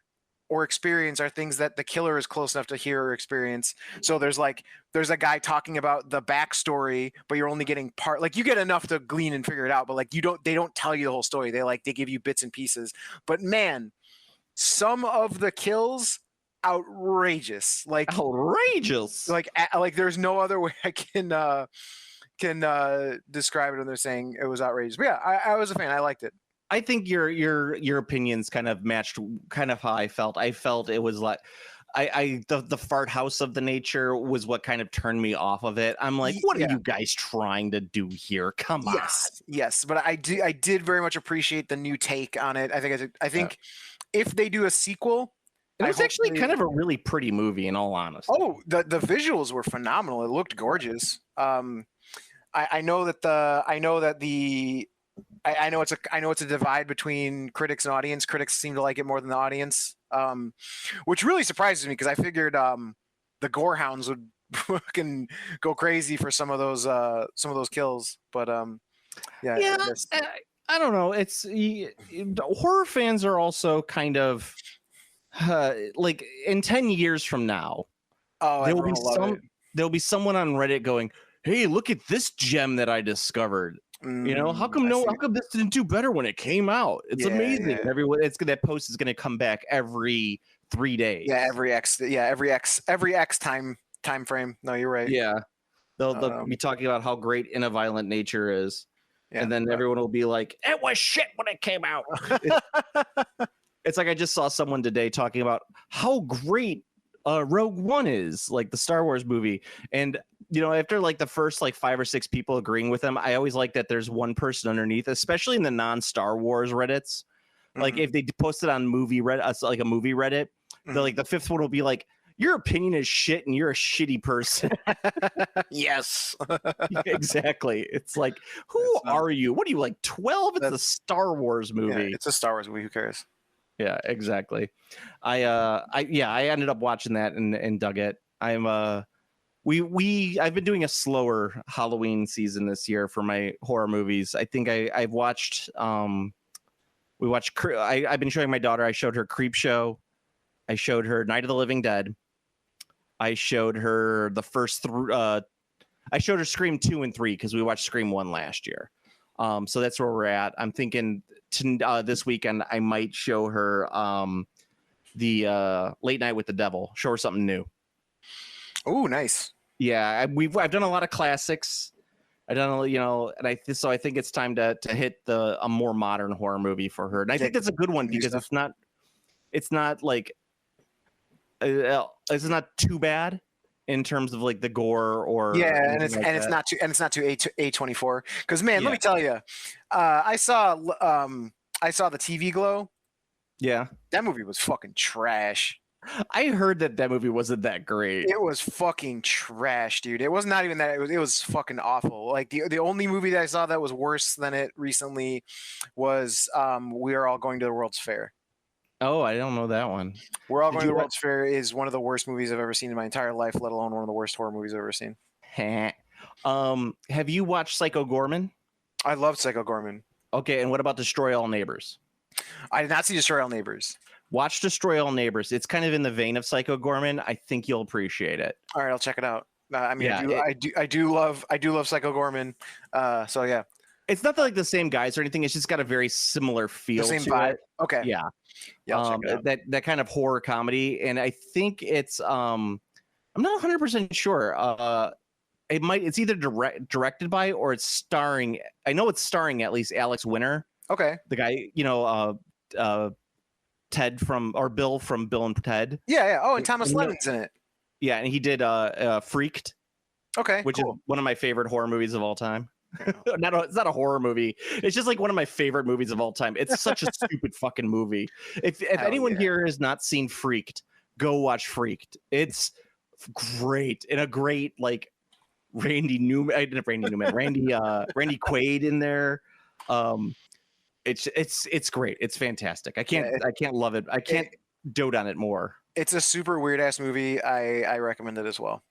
or experience are things that the killer is close enough to hear or experience. So there's a guy talking about the backstory, but you're only getting you get enough to glean and figure it out, but they don't tell you the whole story. They give you bits and pieces. But man, some of the kills outrageous. Outrageous. There's no other way I can describe it when they're saying it was outrageous. But yeah, I was a fan. I liked it. I think your opinions kind of matched kind of how I felt. I felt it was like the fart house of the nature was what kind of turned me off of it. I'm like, what are you guys trying to do here? Come on. Yes, but I did very much appreciate the new take on it. I think if they do a sequel, it was actually kind of a really pretty movie in all honesty. Oh, the visuals were phenomenal. It looked gorgeous. I know it's a divide between critics and audience. Critics seem to like it more than the audience, which really surprises me because I figured the gore hounds would fucking go crazy for some of those kills. But I don't know. It's horror fans are also kind of in 10 years from now. Oh, there'll be someone on Reddit going, "Hey, look at this gem that I discovered." How come this didn't do better when it came out? It's amazing. Yeah. Everyone, that post is going to come back every 3 days. Yeah, every X time frame. No, you're right. Yeah, they'll be talking about how great In a Violent Nature is, and then everyone will be like, "It was shit when it came out." It's like I just saw someone today talking about how great Rogue One is, like the Star Wars movie, and after the first 5 or 6 people agreeing with them, I always like that there's one person underneath, especially in the non-Star Wars Reddits. Like if they post it on movie Reddit, like a movie Reddit, the fifth one will be like, "Your opinion is shit and you're a shitty person." Yes. Exactly. It's like, who are you? What are you, 12? It's a Star Wars movie. Yeah, it's a Star Wars movie. Who cares? Yeah, exactly. I ended up watching that and dug it. I've been doing a slower Halloween season this year for my horror movies. I think I've watched I've been showing my daughter. I showed her Creepshow. I showed her Night of the Living Dead. I showed her the first I showed her Scream 2 and 3 because we watched Scream 1 last year. So that's where we're at. I'm thinking this weekend I might show her the Late Night with the Devil. Show her something new. Oh, nice. Yeah, I've done a lot of classics. I think it's time to hit a more modern horror movie for her. And I think that's a good one because it's not like it's not too bad in terms of like the gore or Yeah, and anything it's like and it's that. not too A24. Because man, let Yeah. me tell you, I saw the TV Glow. Yeah, That movie was fucking trash. I heard that movie wasn't that great. It was fucking trash, dude. It was not even that. It was fucking awful. Like the only movie that I saw that was worse than it recently was We Are All Going to the World's Fair. Oh, I don't know that one. We're All Did Going to you the wa- World's Fair is one of the worst movies I've ever seen in my entire life, let alone one of the worst horror movies I've ever seen. Have you watched Psycho Gorman? I love Psycho Gorman. Okay, and what about Destroy All Neighbors? I did not see Destroy All Neighbors. Watch Destroy All Neighbors. It's kind of in the vein of Psycho Gorman. I think you'll appreciate it. All right, I'll check it out. I mean, Yeah, I do love Psycho Gorman. So yeah, It's not like the same guys or anything. It's just got a very similar feel the same to vibe. it. Okay, Yeah. yeah, I'll check it out. That kind of horror comedy, and I think it's I'm not 100% sure. It's either directed by or it's starring. I know it's starring at least Alex Winter, Okay, the guy, Ted from or Bill from Bill and Ted. yeah. Oh, and Thomas You know- Lennon's in it. Yeah, and he did Freaked, Okay, which cool. is one of my favorite horror movies of all time. It's not a horror movie. It's just like one of my favorite movies of all time. It's such a stupid fucking movie. If Hell anyone yeah. here has not seen Freaked, go watch Freaked. It's great and a great like Randy Quaid in there. It's great. It's fantastic. I can't love it. I can't dote on it more. It's a super weird ass movie. I recommend it as well.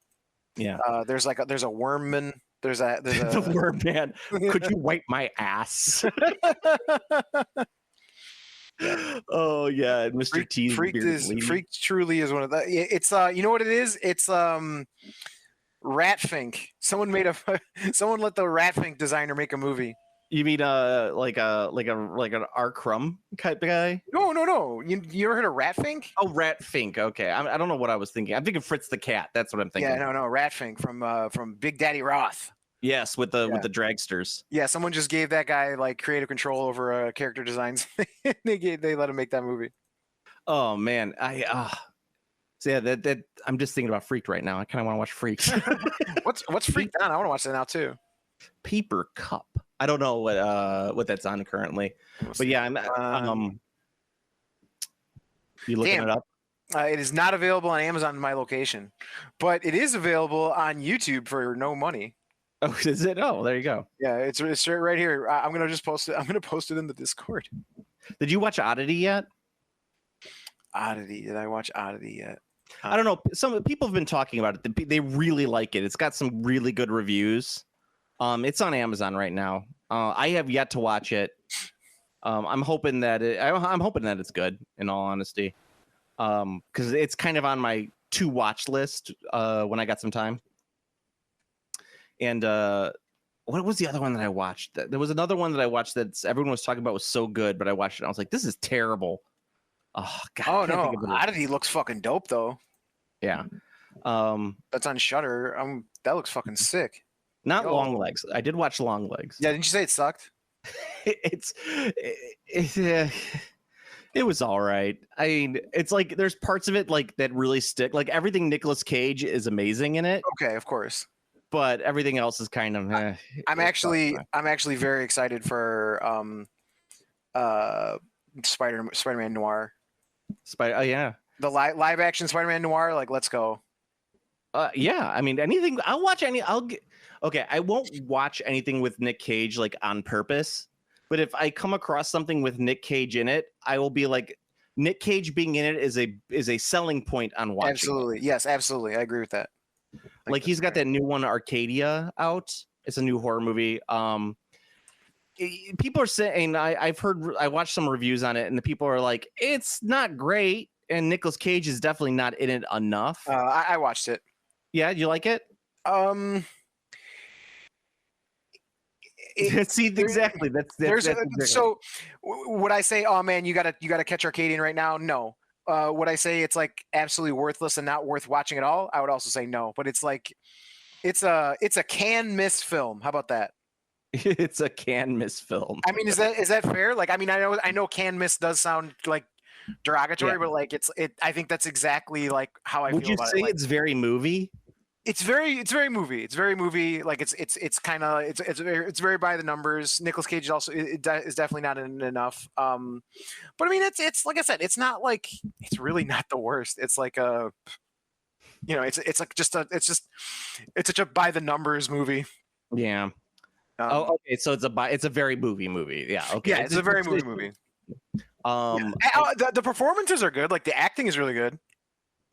Yeah. There's a worm man. There's The a word man. Could you wipe my ass? Oh yeah, and Mr. T's bearded lady. Freaked truly is one of the. It's you know what it is? It's Ratfink. Someone someone let the Ratfink designer make a movie. You mean like an R. Crumb type of guy? No. You ever heard of Ratfink? Oh, Rat Fink. Okay, I don't know what I was thinking. I'm thinking Fritz the Cat. That's what I'm thinking. Yeah, no, Ratfink from Big Daddy Roth. Yes, with the dragsters. Yeah, someone just gave that guy like creative control over character designs. they let him make that movie. Oh man, so yeah, that I'm just thinking about Freaked right now. I kind of want to watch Freaked. What's Freaked on? I want to watch that now too. Paper Cup. I don't know what that's on currently, but yeah, I'm you looking Damn. it up? It is not available on Amazon in my location, but it is available on YouTube for no money. Oh, is it? Oh, there you go. Yeah, it's right here. I'm gonna just post it. I'm gonna post it in the Discord. Did you watch Oddity yet? Oddity. Did I watch Oddity yet? I don't know. Some people have been talking about it. They really like it. It's got some really good reviews. It's on Amazon right now. I have yet to watch it. I'm hoping that I'm hoping that it's good. In all honesty, because it's kind of on my to watch list when I got some time. And what was the other one that I watched? There was another one that I watched that everyone was talking about was so good, but I watched it and I was like, this is terrible. Oh God. Oh I can't no, think of it. Oddity looks fucking dope though. Yeah. That's on Shudder. That looks fucking sick. Not Yo. Long Legs. I did watch Long Legs. Yeah, didn't you say it sucked? It was all right. I mean, it's like there's parts of it like that really stick. Like everything Nicolas Cage is amazing in it, Okay, of course. but everything else is kind of. I'm actually very excited for Spider-Man Noir. Oh yeah. The live action Spider-Man Noir. Like, let's go. Yeah. I mean, anything. I'll watch any. Okay. I won't watch anything with Nick Cage like on purpose. But if I come across something with Nick Cage in it, I will be like, Nick Cage being in it is a selling point on watching. Absolutely. Yes, absolutely. I agree with that. Like he's got that new one, Arcadia, out. It's a new horror movie. People are saying I watched some reviews on it, and the people are like, it's not great, and Nicolas Cage is definitely not in it enough. I watched it. Yeah, you like it? See, exactly. That's exactly. So would I say, oh man, you gotta catch Arcadian right now? No. Would I say it's like absolutely worthless and not worth watching at all? I would also say no. But it's like it's a can miss film. How about that? It's a can miss film. I mean, is that fair? Like, I mean, I know can miss does sound like derogatory, Yeah. but like I think that's exactly like how I Would feel you about say it. Like, it's very movie? it's very movie. It's very movie. Like it's kind of it's very by the numbers. Nicolas Cage is also is definitely not enough. But I mean it's like I said, it's not like it's really not the worst. It's like a it's like it's such a by the numbers movie. Yeah. Oh, okay. So it's a very movie. Yeah. Okay. Yeah, it's a very movie. The performances are good. Like the acting is really good.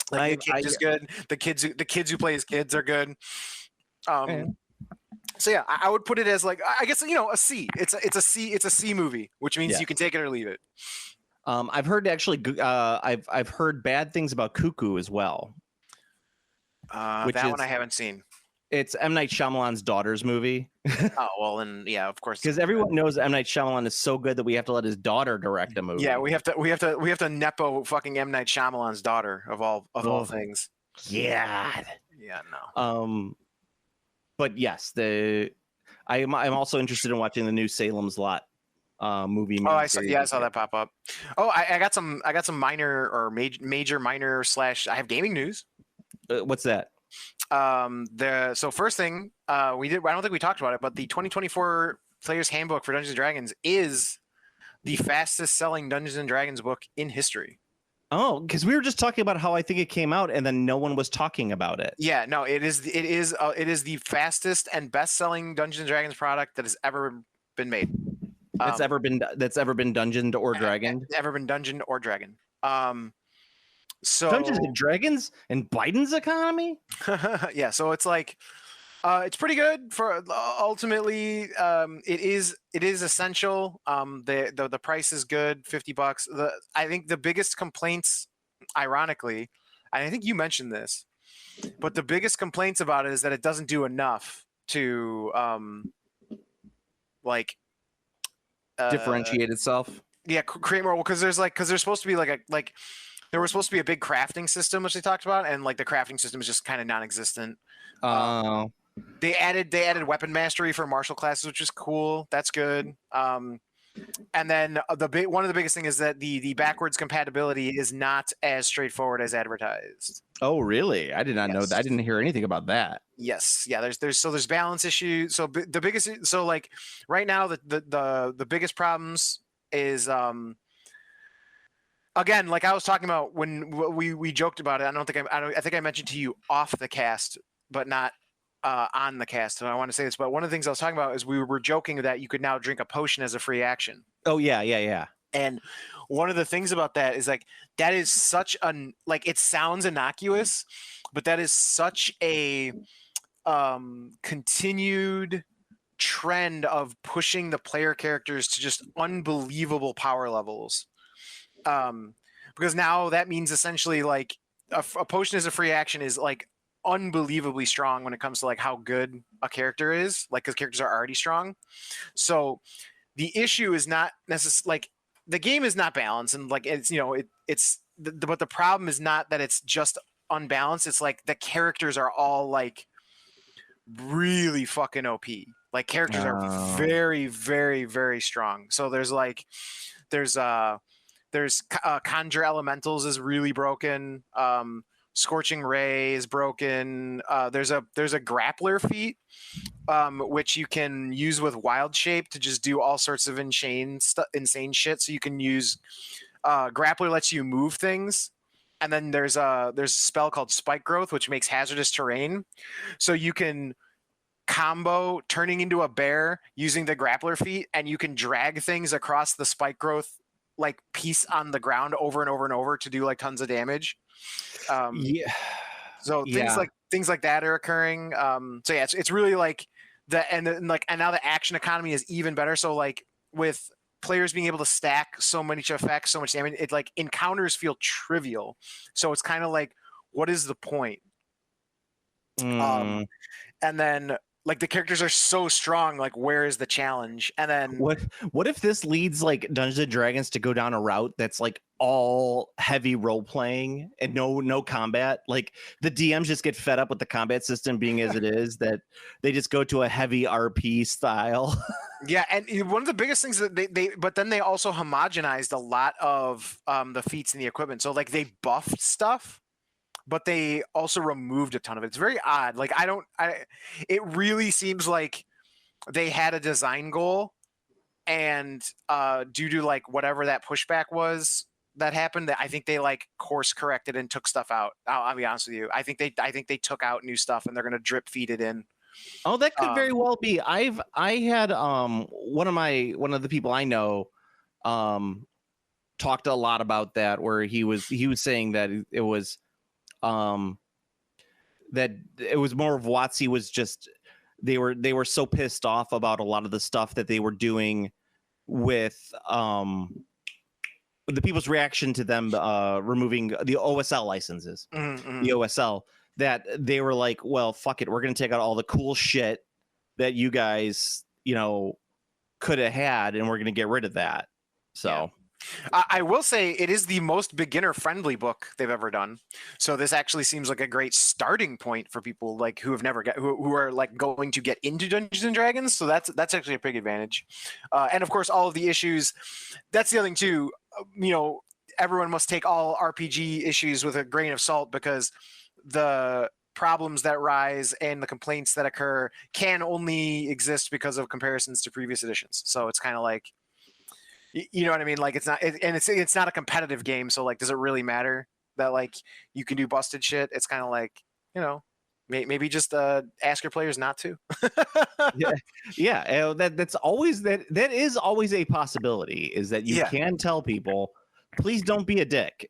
Like Nick Cage is good. The kids who play his kids are good. So yeah, I would put it as like I guess a C. It's a C movie, which means you can take it or leave it. I've heard I've heard bad things about Cuckoo as well. One I haven't seen. It's M. Night Shyamalan's daughter's movie. Oh well, and yeah, of course. Because everyone knows M. Night Shyamalan is so good that we have to let his daughter direct a movie. Yeah, we have to nepo fucking M. Night Shyamalan's daughter of all things. Yeah. Yeah, no. But yes, I'm also interested in watching the new Salem's Lot movie. Oh, I saw that pop up. Oh, I got some minor or major minor / I have gaming news. What's that? So first thing we did, I don't think we talked about it, but the 2024 Player's Handbook for Dungeons and Dragons is the fastest selling Dungeons and Dragons book in history. Oh, because we were just talking about how I think it came out and then no one was talking about it. Yeah, no, it is the fastest and best selling Dungeons and Dragons product that has ever been made. That's ever been dungeoned or dragoned. Ever been dungeoned or dragon. So Dungeons and Dragons and Biden's economy. Yeah, so it's like it's pretty good for ultimately it is essential. The price is good, $50. I think the biggest complaints, ironically, and I think you mentioned this, but the biggest complaints about it is that it doesn't do enough to differentiate itself. Yeah, create more, because there's supposed to be there was supposed to be a big crafting system, which they talked about, and like the crafting system is just kind of non-existent. They added weapon mastery for martial classes, which is cool. That's good. And then one of the biggest thing is that the backwards compatibility is not as straightforward as advertised. Oh, really? I did not know that. I didn't hear anything about that. Yes. Yeah. There's balance issues. So the biggest, like right now, the biggest problems is, again, like I was talking about when we joked about it. I think I mentioned to you off the cast, but not on the cast. So I want to say this, but one of the things I was talking about is we were joking that you could now drink a potion as a free action. Oh yeah. And one of the things about that is like that is such it sounds innocuous, but that is such a continued trend of pushing the player characters to just unbelievable power levels. Because now that means essentially like a potion as a free action is like unbelievably strong when it comes to like how good a character is, like because characters are already strong. So the issue is not necessarily like the game is not balanced, and like it's but the problem is not that it's just unbalanced. It's like the characters are all like really fucking OP. Like characters are very, very, very strong. So there's Conjure Elementals is really broken. Scorching Ray is broken. There's a grappler feat, which you can use with Wild Shape to just do all sorts of insane shit. So you can use grappler lets you move things, and then there's a spell called Spike Growth, which makes hazardous terrain. So you can combo turning into a bear using the grappler feat, and you can drag things across the Spike Growth like piece on the ground over and over and over to do like tons of damage. So things like that are occurring. So yeah, it's really like and now the action economy is even better. So like with players being able to stack so much effects, so much damage, it like encounters feel trivial. So it's kind of like, what is the point? And then Like the characters are so strong. Like where is the challenge? And then What if this leads like Dungeons and Dragons to go down a route that's like all heavy role playing and no combat? Like the DMs just get fed up with the combat system being as it is, that they just go to a heavy RP style. yeah, and one of the biggest things that but then they also homogenized a lot of the feats and the equipment. So like they buffed stuff, but they also removed a ton of it. It's very odd. Like it really seems like they had a design goal, and due to like whatever that pushback was that happened, that I think they like course corrected and took stuff out. I'll be honest with you. I think they took out new stuff and they're gonna drip feed it in. Oh, that could very well be. I had one of the people I know talked a lot about that, where he was saying that it was that it was more of WotC was just they were so pissed off about a lot of the stuff that they were doing with the people's reaction to them removing the OSL licenses, the OSL, that they were like, well, fuck it, we're gonna take out all the cool shit that you guys could have had, and we're gonna get rid of that. So yeah. I will say it is the most beginner friendly book they've ever done. So this actually seems like a great starting point for people like who have never who are like going to get into Dungeons and Dragons. So that's actually a big advantage. And of course, all of the issues. That's the other thing too. Everyone must take all RPG issues with a grain of salt, because the problems that rise and the complaints that occur can only exist because of comparisons to previous editions. So it's kind of like, you know what I mean? Like it's not a competitive game. So like, does it really matter that like you can do busted shit? It's kind of like, maybe just ask your players not to. yeah. That is always a possibility, is that you can tell people, please don't be a dick.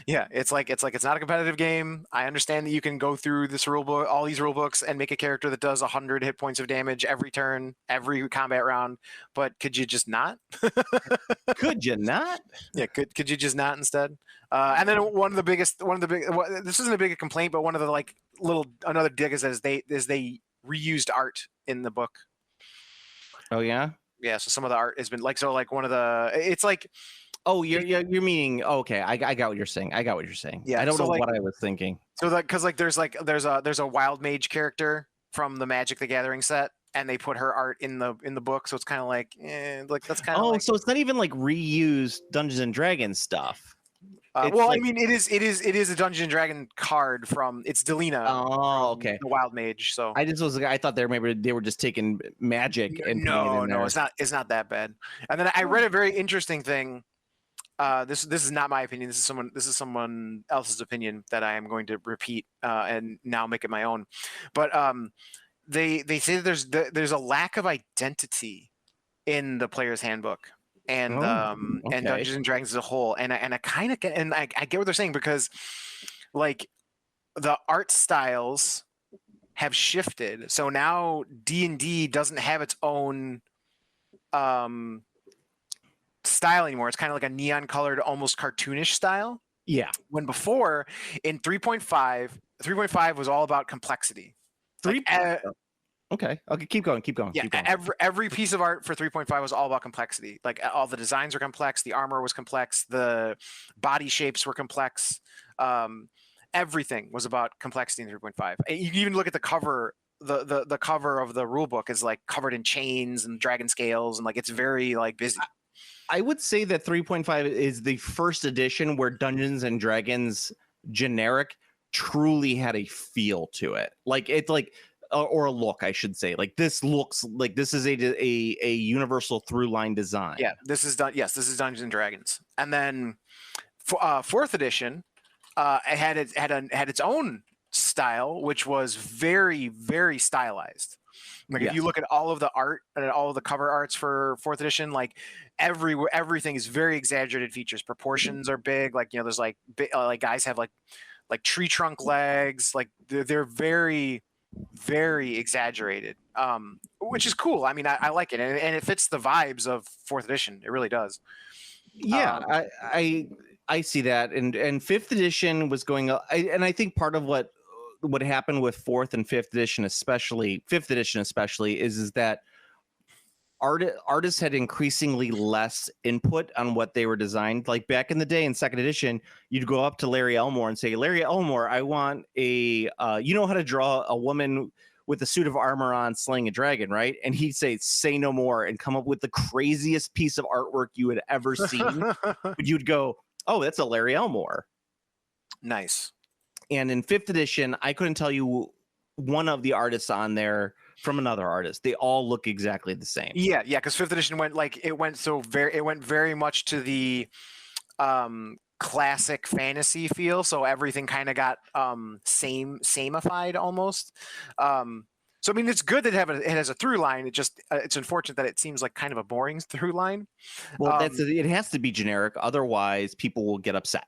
Yeah, it's not a competitive game. I understand that you can go through this rule book, all these rule books, and make a character that does 100 hit points of damage every turn, every combat round. But could you just not? Could you not? Yeah, could you just not instead? And then this isn't a big complaint, but one of the like another dig is they reused art in the book. Oh yeah. Yeah, so some of the art has been like one of the it's like. Oh, you're meaning okay. I got what you're saying. Yeah, I don't know what I was thinking. So because there's a wild mage character from the Magic the Gathering set, and they put her art in the book. So it's kind of like that's kind of so it's not even like reused Dungeons and Dragons stuff. I mean, it is a Dungeons and Dragon card it's Delina. Oh, okay. The wild mage. So I thought they were just taking magic and no, it's not that bad. And then I read a very interesting thing. This is not my opinion. This is someone else's opinion that I am going to repeat and now make it my own. But they say that there's a lack of identity in the player's handbook and and Dungeons and Dragons as a whole. And I kind of get I get what they're saying, because like the art styles have shifted. So now D&D doesn't have its own style anymore. It's kind of like a neon colored, almost cartoonish style. Yeah. When before in 3.5 was all about complexity. Okay, keep going. Yeah, every piece of art for 3.5 was all about complexity. Like all the designs were complex, the armor was complex, the body shapes were complex. Everything was about complexity in 3.5. You can even look at the cover. The cover of the rule book is like covered in chains and dragon scales, and like it's very like busy. I would say that 3.5 is the first edition where Dungeons and Dragons generic truly had a feel to it. Like it's like, or a look, I should say. Like this looks like this is a universal through line design. Yeah, this is Dungeons and Dragons. And then fourth edition it had its own style, which was very, very stylized. Like if you look at all of the art and all of the cover arts for fourth edition, like everything is very exaggerated features. Proportions are big. Like there's like guys have like tree trunk legs. Like they're very, very exaggerated, which is cool. I mean, I like it, and it fits the vibes of fourth edition. It really does. Yeah, I see that, and fifth edition was going, and I think part of what what happened with fourth and fifth edition, especially is that artists had increasingly less input on what they were designed. Like back in the day in second edition, you'd go up to Larry Elmore and say, Larry Elmore, I want a you know how to draw a woman with a suit of armor on slaying a dragon, right? And he'd say no more, and come up with the craziest piece of artwork you had ever seen. But you'd go, oh, that's a Larry Elmore. Nice. And in fifth edition, I couldn't tell you one of the artists on there from another artist. They all look exactly the same. Yeah, because fifth edition went very much to the classic fantasy feel. So everything kind of got sameified almost. So I mean, it's good that it has a through line. It's unfortunate that it seems like kind of a boring through line. Well, it has to be generic, otherwise people will get upset.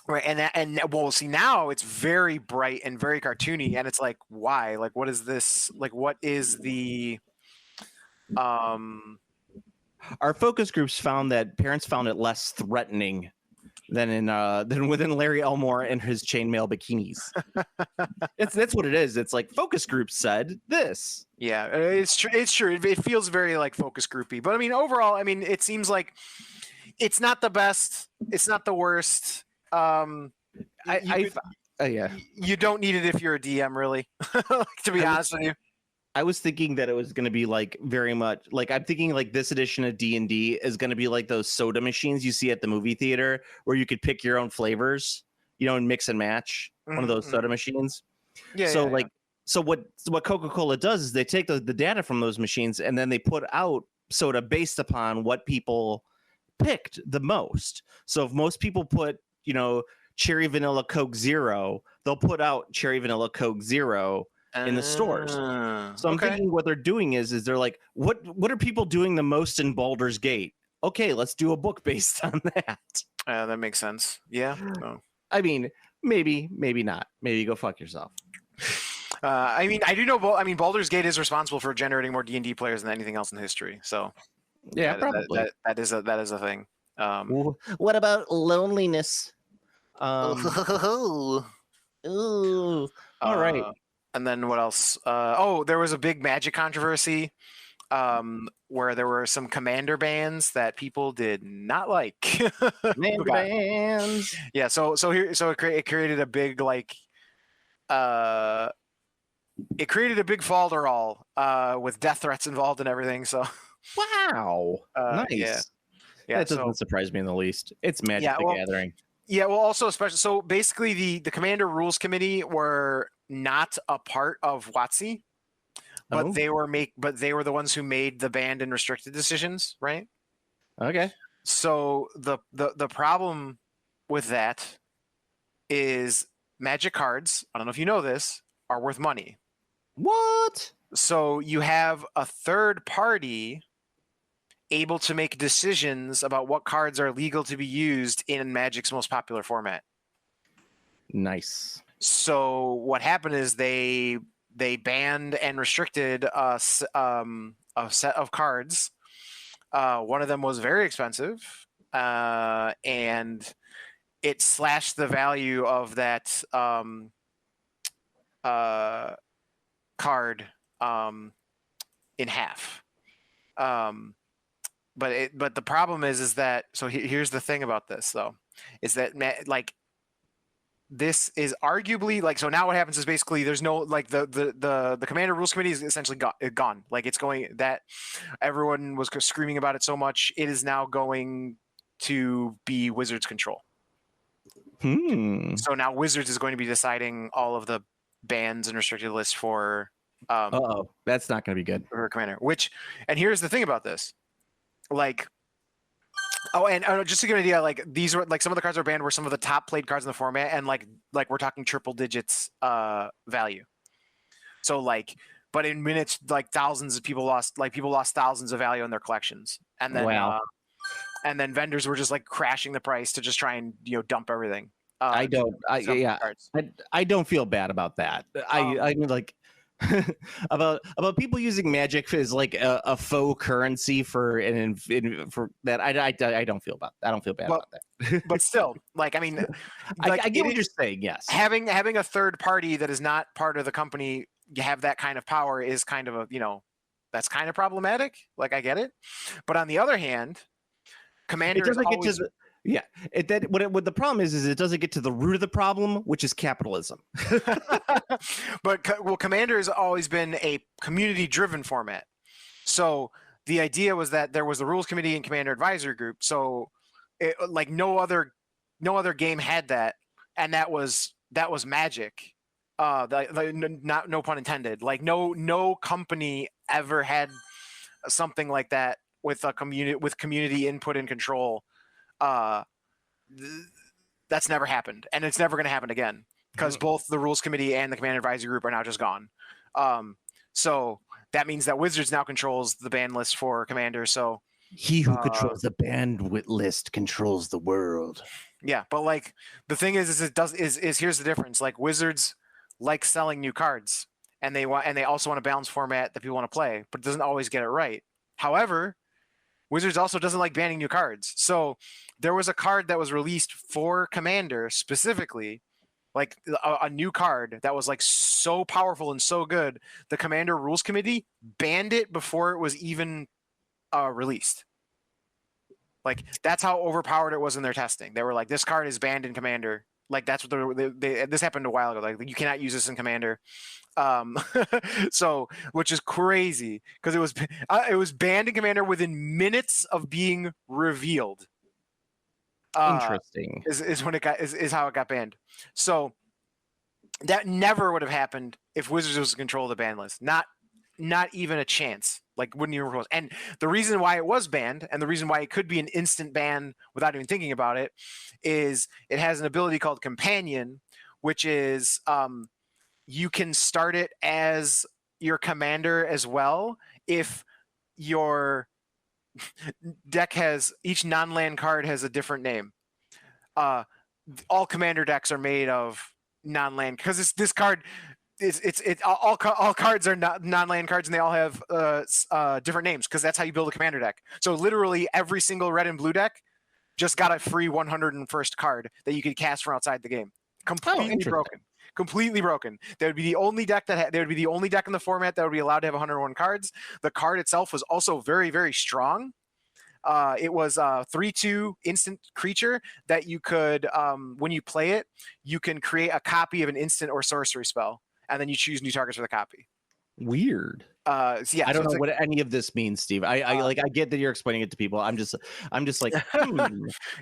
Right, and well, see, now it's very bright and very cartoony, and it's like, why? Like, what is this? Like, what is the? Our focus groups found that parents found it less threatening than within Larry Elmore and his chainmail bikinis. That's what it is. It's like focus groups said this. Yeah, it's true. It's true. It feels very like focus groupy, but I mean, overall, I mean, it seems like it's not the best. It's not the worst. Yeah. You don't need it if you're a DM, really. To be honest with you. I was thinking that it was going to be like very much like I'm thinking like this edition of D&D is going to be like those soda machines you see at the movie theater where you could pick your own flavors, you know, and mix and match. One of those soda machines. Yeah. So so what Coca-Cola does is they take the data from those machines and then they put out soda based upon what people picked the most. So if most people put, you know, cherry vanilla Coke Zero, they'll put out cherry vanilla Coke Zero in the stores. So I'm thinking what they're doing is they're like, what are people doing the most in Baldur's Gate? Okay, let's do a book based on that. That makes sense. Yeah. Oh. I mean, maybe not. Maybe go fuck yourself. I mean, I do know. I mean, Baldur's Gate is responsible for generating more D&D players than anything else in history. So yeah, probably that is a thing. What about loneliness? Ooh. All right. And then what else? There was a big Magic controversy where there were some commander bans that people did not like. Commander bans. Yeah. So it created a big it created a big falderall with death threats involved and everything. So wow, nice. Yeah. That doesn't surprise me in the least. It's Magic the Gathering. Yeah, well, also especially so basically the Commander Rules Committee were not a part of WotC, but they were the ones who made the banned and restricted decisions, right? Okay. So the problem with that is Magic cards, I don't know if you know this, are worth money. What? So you have a third party able to make decisions about what cards are legal to be used in Magic's most popular format. Nice. So what happened is they banned and restricted a set of cards. One of them was very expensive, and it slashed the value of that card in half. But the problem is that here's the thing about this though, is that this is arguably so now what happens is basically there's no the Commander Rules Committee is essentially gone. Like it's going that everyone was screaming about it so much, it is now going to be Wizards control. So now Wizards is going to be deciding all of the bans and restricted lists for that's not going to be good for Commander. And here's the thing about this. Just to give an idea, these were some of the cards are banned were some of the top played cards in the format, and we're talking triple digits value. So but in minutes, thousands of people lost thousands of value in their collections, and then and then vendors were just crashing the price to just try and dump everything. I don't feel bad about that. I mean about people using magic as like a faux currency for for that. I don't feel about. I don't feel bad Well, about that. but still, like, I mean, I get it what you're is- saying. Yes. having a third party that is not part of the company have that kind of power is kind of that's kind of problematic. Like, I get it, but on the other hand, Commander It doesn't always, get to the yeah. What the problem is it doesn't get to the root of the problem, which is capitalism. but Commander has always been a community-driven format. So the idea was that there was the rules committee and Commander advisory group. So like no other game had that, and that was Magic. Not, no pun intended. Like no company ever had something like that with a community input and control. That's never happened, and it's never going to happen again because both the rules committee and the Commander advisory group are now just gone. So that means that Wizards now controls the ban list for Commander. So He who controls the bandwidth list controls the world. yeah, but like the thing is here's the difference. Like, Wizards like selling new cards, and they also want a balanced format that people want to play, but it doesn't always get it right. However, Wizards also doesn't like banning new cards. So there was a card that was released for Commander specifically, like a new card that was like so powerful and so good. The Commander Rules Committee banned it before it was even released. Like, that's how overpowered it was in their testing. They were like, this card is banned in Commander. Like, that's what this happened a while ago. Like, you cannot use this in Commander. So, which is crazy because it was banned in Commander within minutes of being revealed. Interesting. Is when it got is how it got banned. So that never would have happened if Wizards was in control of the ban list. Not even a chance. Like, wouldn't even propose. And the reason why it was banned, and the reason why it could be an instant ban without even thinking about it, is it has an ability called Companion, which is you can start it as your commander as well if your deck has each non-land card has a different name. All Commander decks are made of non-land because this card. All cards are not non-land cards, and they all have different names because that's how you build a Commander deck. So literally every single red and blue deck just got a free 101st card that you could cast from outside the game. Completely broken. Completely broken. That would be the only deck there would be the only deck in the format that would be allowed to have 101 cards. The card itself was also very, very strong. It was a 3/2 instant creature that you could, when you play it, you can create a copy of an instant or sorcery spell, and then you choose new targets for the copy. Weird. So yeah, I don't know what any of this means, Steve. I get that you're explaining it to people. I'm just like,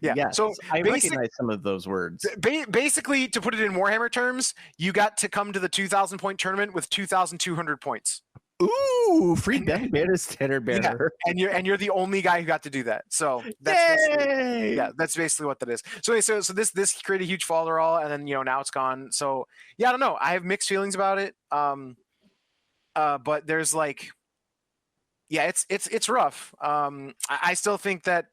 yeah. Yes, So I recognize some of those words. Basically, to put it in Warhammer terms, you got to come to the 2,000 point tournament with 2,200 points. Ooh, free Banner standard bearer. Yeah, and you're the only guy who got to do that. So that's basically what that is. So this created a huge falderall, and then now it's gone. So yeah, I don't know. I have mixed feelings about it. But there's it's rough. I still think that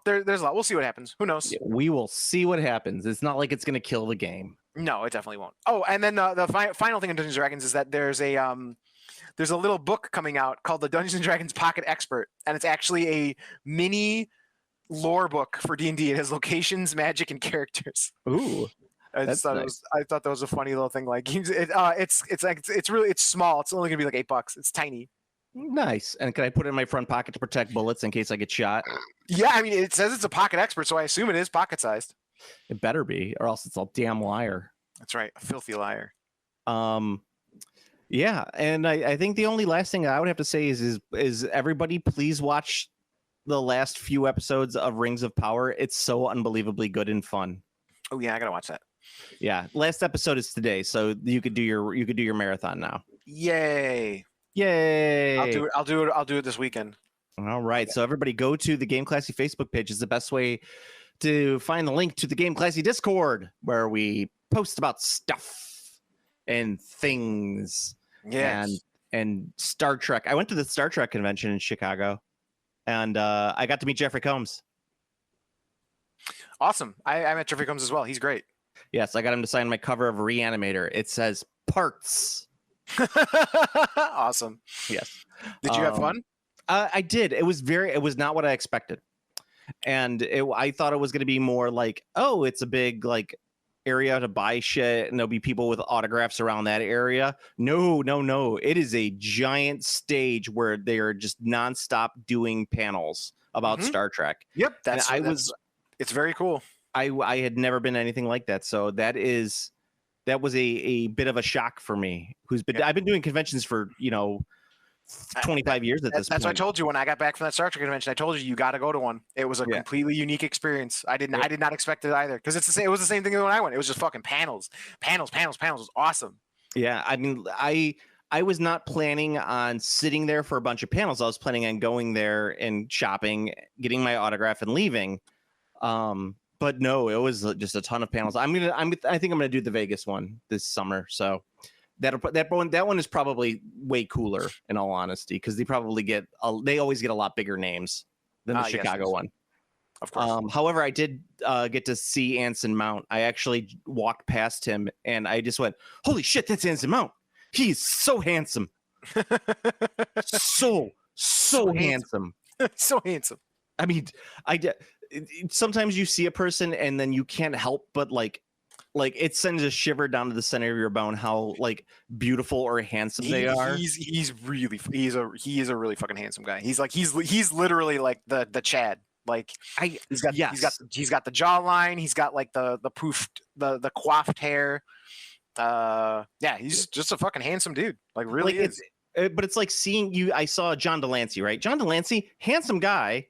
there's a lot. We'll see what happens. Who knows? Yeah, we will see what happens. It's not like it's going to kill the game. No, it definitely won't. Oh, and then the final thing in Dungeons & Dragons is that there's a little book coming out called the Dungeons & Dragons Pocket Expert, and it's actually a mini lore book for D&D. It has locations, magic, and characters. Ooh. I thought that was a funny little thing. Like it's small. It's only gonna be like $8. It's tiny. Nice. And can I put it in my front pocket to protect bullets in case I get shot? Yeah, I mean, it says it's a pocket expert, so I assume it is pocket sized. It better be, or else it's a damn liar. That's right, a filthy liar. Yeah, and I think the only last thing I would have to say is everybody please watch the last few episodes of Rings of Power. It's so unbelievably good and fun. Oh yeah, I gotta watch that. Yeah, last episode is today, so you could do your marathon now. Yay! I'll do it this weekend. All right, so everybody go to the Game Classy Facebook page. Is the best way to find the link to the Game Classy Discord, where we post about stuff and things. Yes. And Star Trek. I went to the Star Trek convention in Chicago, and I got to meet Jeffrey Combs. Awesome. I met Jeffrey Combs as well. He's great. Yes, I got him to sign my cover of Reanimator. It says parts. Awesome. Yes. Did you have fun? I did. It was not what I expected. And I thought it was going to be more like, oh, it's a big like area to buy shit and there'll be people with autographs around that area. No. It is a giant stage where they are just nonstop doing panels about Star Trek. Yep. It's very cool. I had never been anything like that. So that was a bit of a shock for me. I've been doing conventions for, 25 years at this point. That's what I told you when I got back from that Star Trek convention. I told you got to go to one. It was a completely unique experience. I did not expect it either because it was the same thing when I went. It was just fucking panels. It was awesome. Yeah, I mean, I was not planning on sitting there for a bunch of panels. I was planning on going there and shopping, getting my autograph, and leaving. But no, it was just a ton of panels. I think I'm gonna do the Vegas one this summer. So that one is probably way cooler in all honesty, because they always get a lot bigger names than the Chicago one. Of course. However, I did get to see Anson Mount. I actually walked past him and I just went, holy shit, that's Anson Mount. He's so handsome. so handsome. So handsome. I mean, sometimes you see a person and then you can't help but like it sends a shiver down to the center of your bone how like beautiful or handsome they are. He is a really fucking handsome guy. He's literally like the Chad. Like he's got the jawline. He's got like the poofed the coiffed hair. He's just a fucking handsome dude. Like really is. But it's like seeing you. I saw John Delancey, right? John Delancey, handsome guy,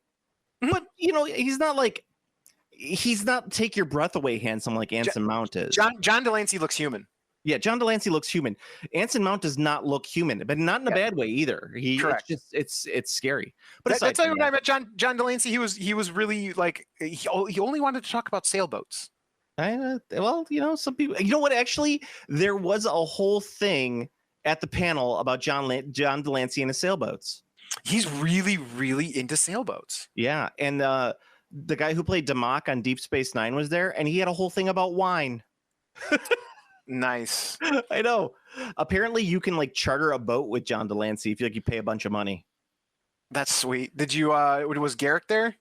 but he's not take your breath away handsome like Anson Mount is. John Delancey looks human. Yeah, John Delancey looks human. Anson Mount does not look human, but not in a bad way either. Correct. It's scary. But that's why when I met John Delancey, he was really like he only wanted to talk about sailboats. Some people. You know what? Actually, there was a whole thing at the panel about John Delancey and his sailboats. He's really, really into sailboats. Yeah, and the guy who played Damak on Deep Space Nine was there, and he had a whole thing about wine. Nice. I know. Apparently, you can like charter a boat with John Delancey if you pay a bunch of money. That's sweet. Did you? Was Garrick there?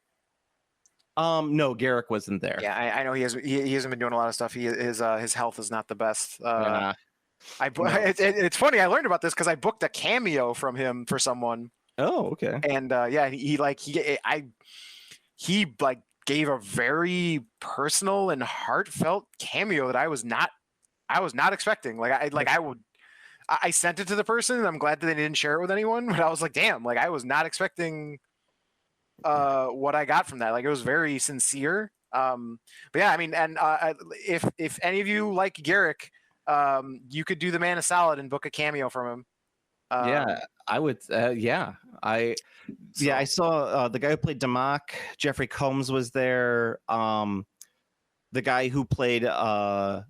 No, Garrick wasn't there. Yeah, I know he hasn't been doing a lot of stuff. His health is not the best. It's funny. I learned about this because I booked a cameo from him for someone. Oh, okay. And he gave a very personal and heartfelt cameo that I was not expecting. I sent it to the person and I'm glad that they didn't share it with anyone, but I was like, damn, I was not expecting what I got from that. Like, it was very sincere. But yeah, I mean, and if any of you like Garrick, you could do the man a solid and book a cameo from him. Yeah, I would. I saw the guy who played Damak. Jeffrey Combs was there. The guy who played what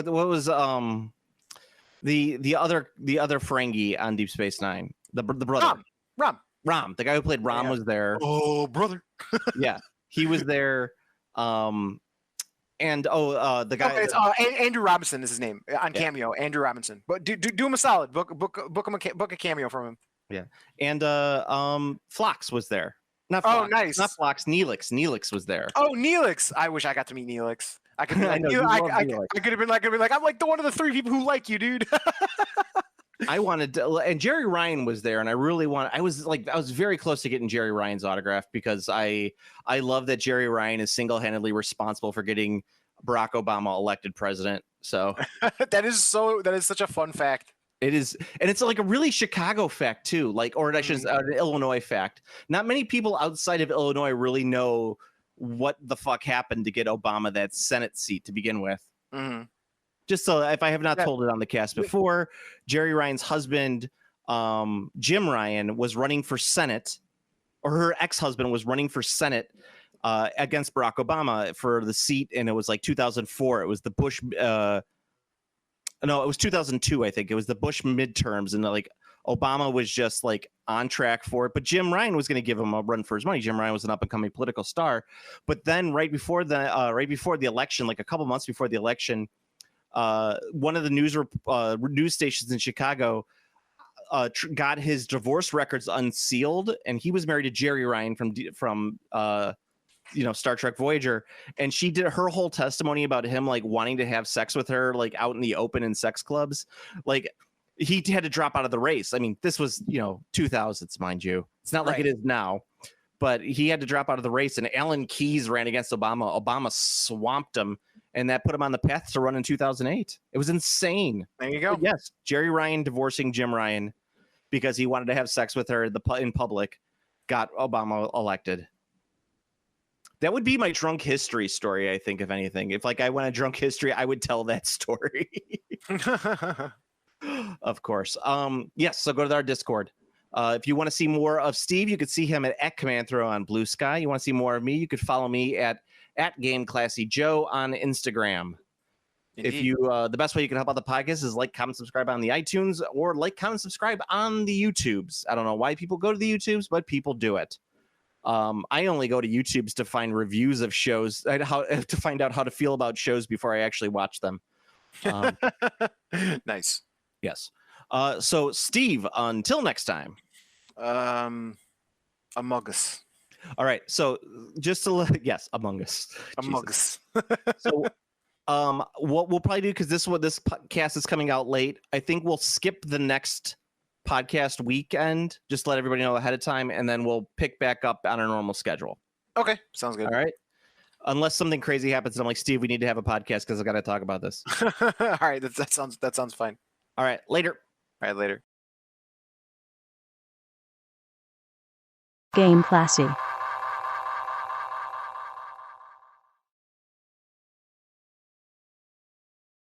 was the other Ferengi on Deep Space Nine, the brother Rom. The guy who played Rom was there. Oh, brother. Yeah, he was there. And the guy. It's Andrew Robinson is his name on Cameo. Andrew Robinson. But do him a solid. Book a cameo from him. Yeah, and Phlox was there. Not Phlox, oh, nice. Not Phlox. Neelix. Neelix was there. Oh, Neelix. I wish I got to meet Neelix. I could. I could have been like, I'm like the one of the three people who like you, dude. I wanted to, and Jerry Ryan was there, and I was very close to getting Jerry Ryan's autograph because I love that Jerry Ryan is single-handedly responsible for getting Barack Obama elected president. So that is such a fun fact. It is, and it's like a really Chicago fact too, or I should say, an Illinois fact. Not many people outside of Illinois really know what the fuck happened to get Obama that Senate seat to begin with. Mm-hmm. Just so if I have not told it on the cast before, Jerry Ryan's husband, Jim Ryan, was running for Senate, or her ex-husband was running for Senate against Barack Obama for the seat, and it was like 2004. It was the Bush. No, it was 2002, I think. It was the Bush midterms, and Obama was just on track for it. But Jim Ryan was going to give him a run for his money. Jim Ryan was an up-and-coming political star. But then right before the election, a couple months before the election, one of the news stations in Chicago got his divorce records unsealed, and he was married to Jerry Ryan from Star Trek Voyager, and she did her whole testimony about him like wanting to have sex with her like out in the open in sex clubs. Like he had to drop out of the race. I mean, this was 2000s, mind you. It's not like it is now, but he had to drop out of the race. And Alan Keyes ran against Obama. Obama swamped him, and that put him on the path to run in 2008. It was insane. There you go. But yes, Jerry Ryan divorcing Jim Ryan because he wanted to have sex with her in public got Obama elected. That would be my drunk history story, I think, if anything. If like I went on drunk history, I would tell that story. Of course. Yes, so go to our Discord. If you want to see more of Steve, you could see him at @Comanthro on Blue Sky. You want to see more of me, you could follow me at GameClassyJoe on Instagram. Indeed. If you the best way you can help out the podcast is like, comment, subscribe on the iTunes, or like, comment, subscribe on the YouTubes. I don't know why people go to the YouTubes, but people do it. I only go to YouTubes to find reviews of shows, to find out how to feel about shows before I actually watch them. Nice. Yes. So Steve, until next time. Among Us. All right. So just to yes, Among Us. Among Us. So what we'll probably do, because this podcast is coming out late, I think we'll skip the next podcast weekend, just to let everybody know ahead of time, and then we'll pick back up on our normal schedule. Okay, sounds good. All right. Unless something crazy happens, and I'm like, Steve, we need to have a podcast because I got to talk about this. All right, that sounds fine. All right, later. All right, later. Game Classy.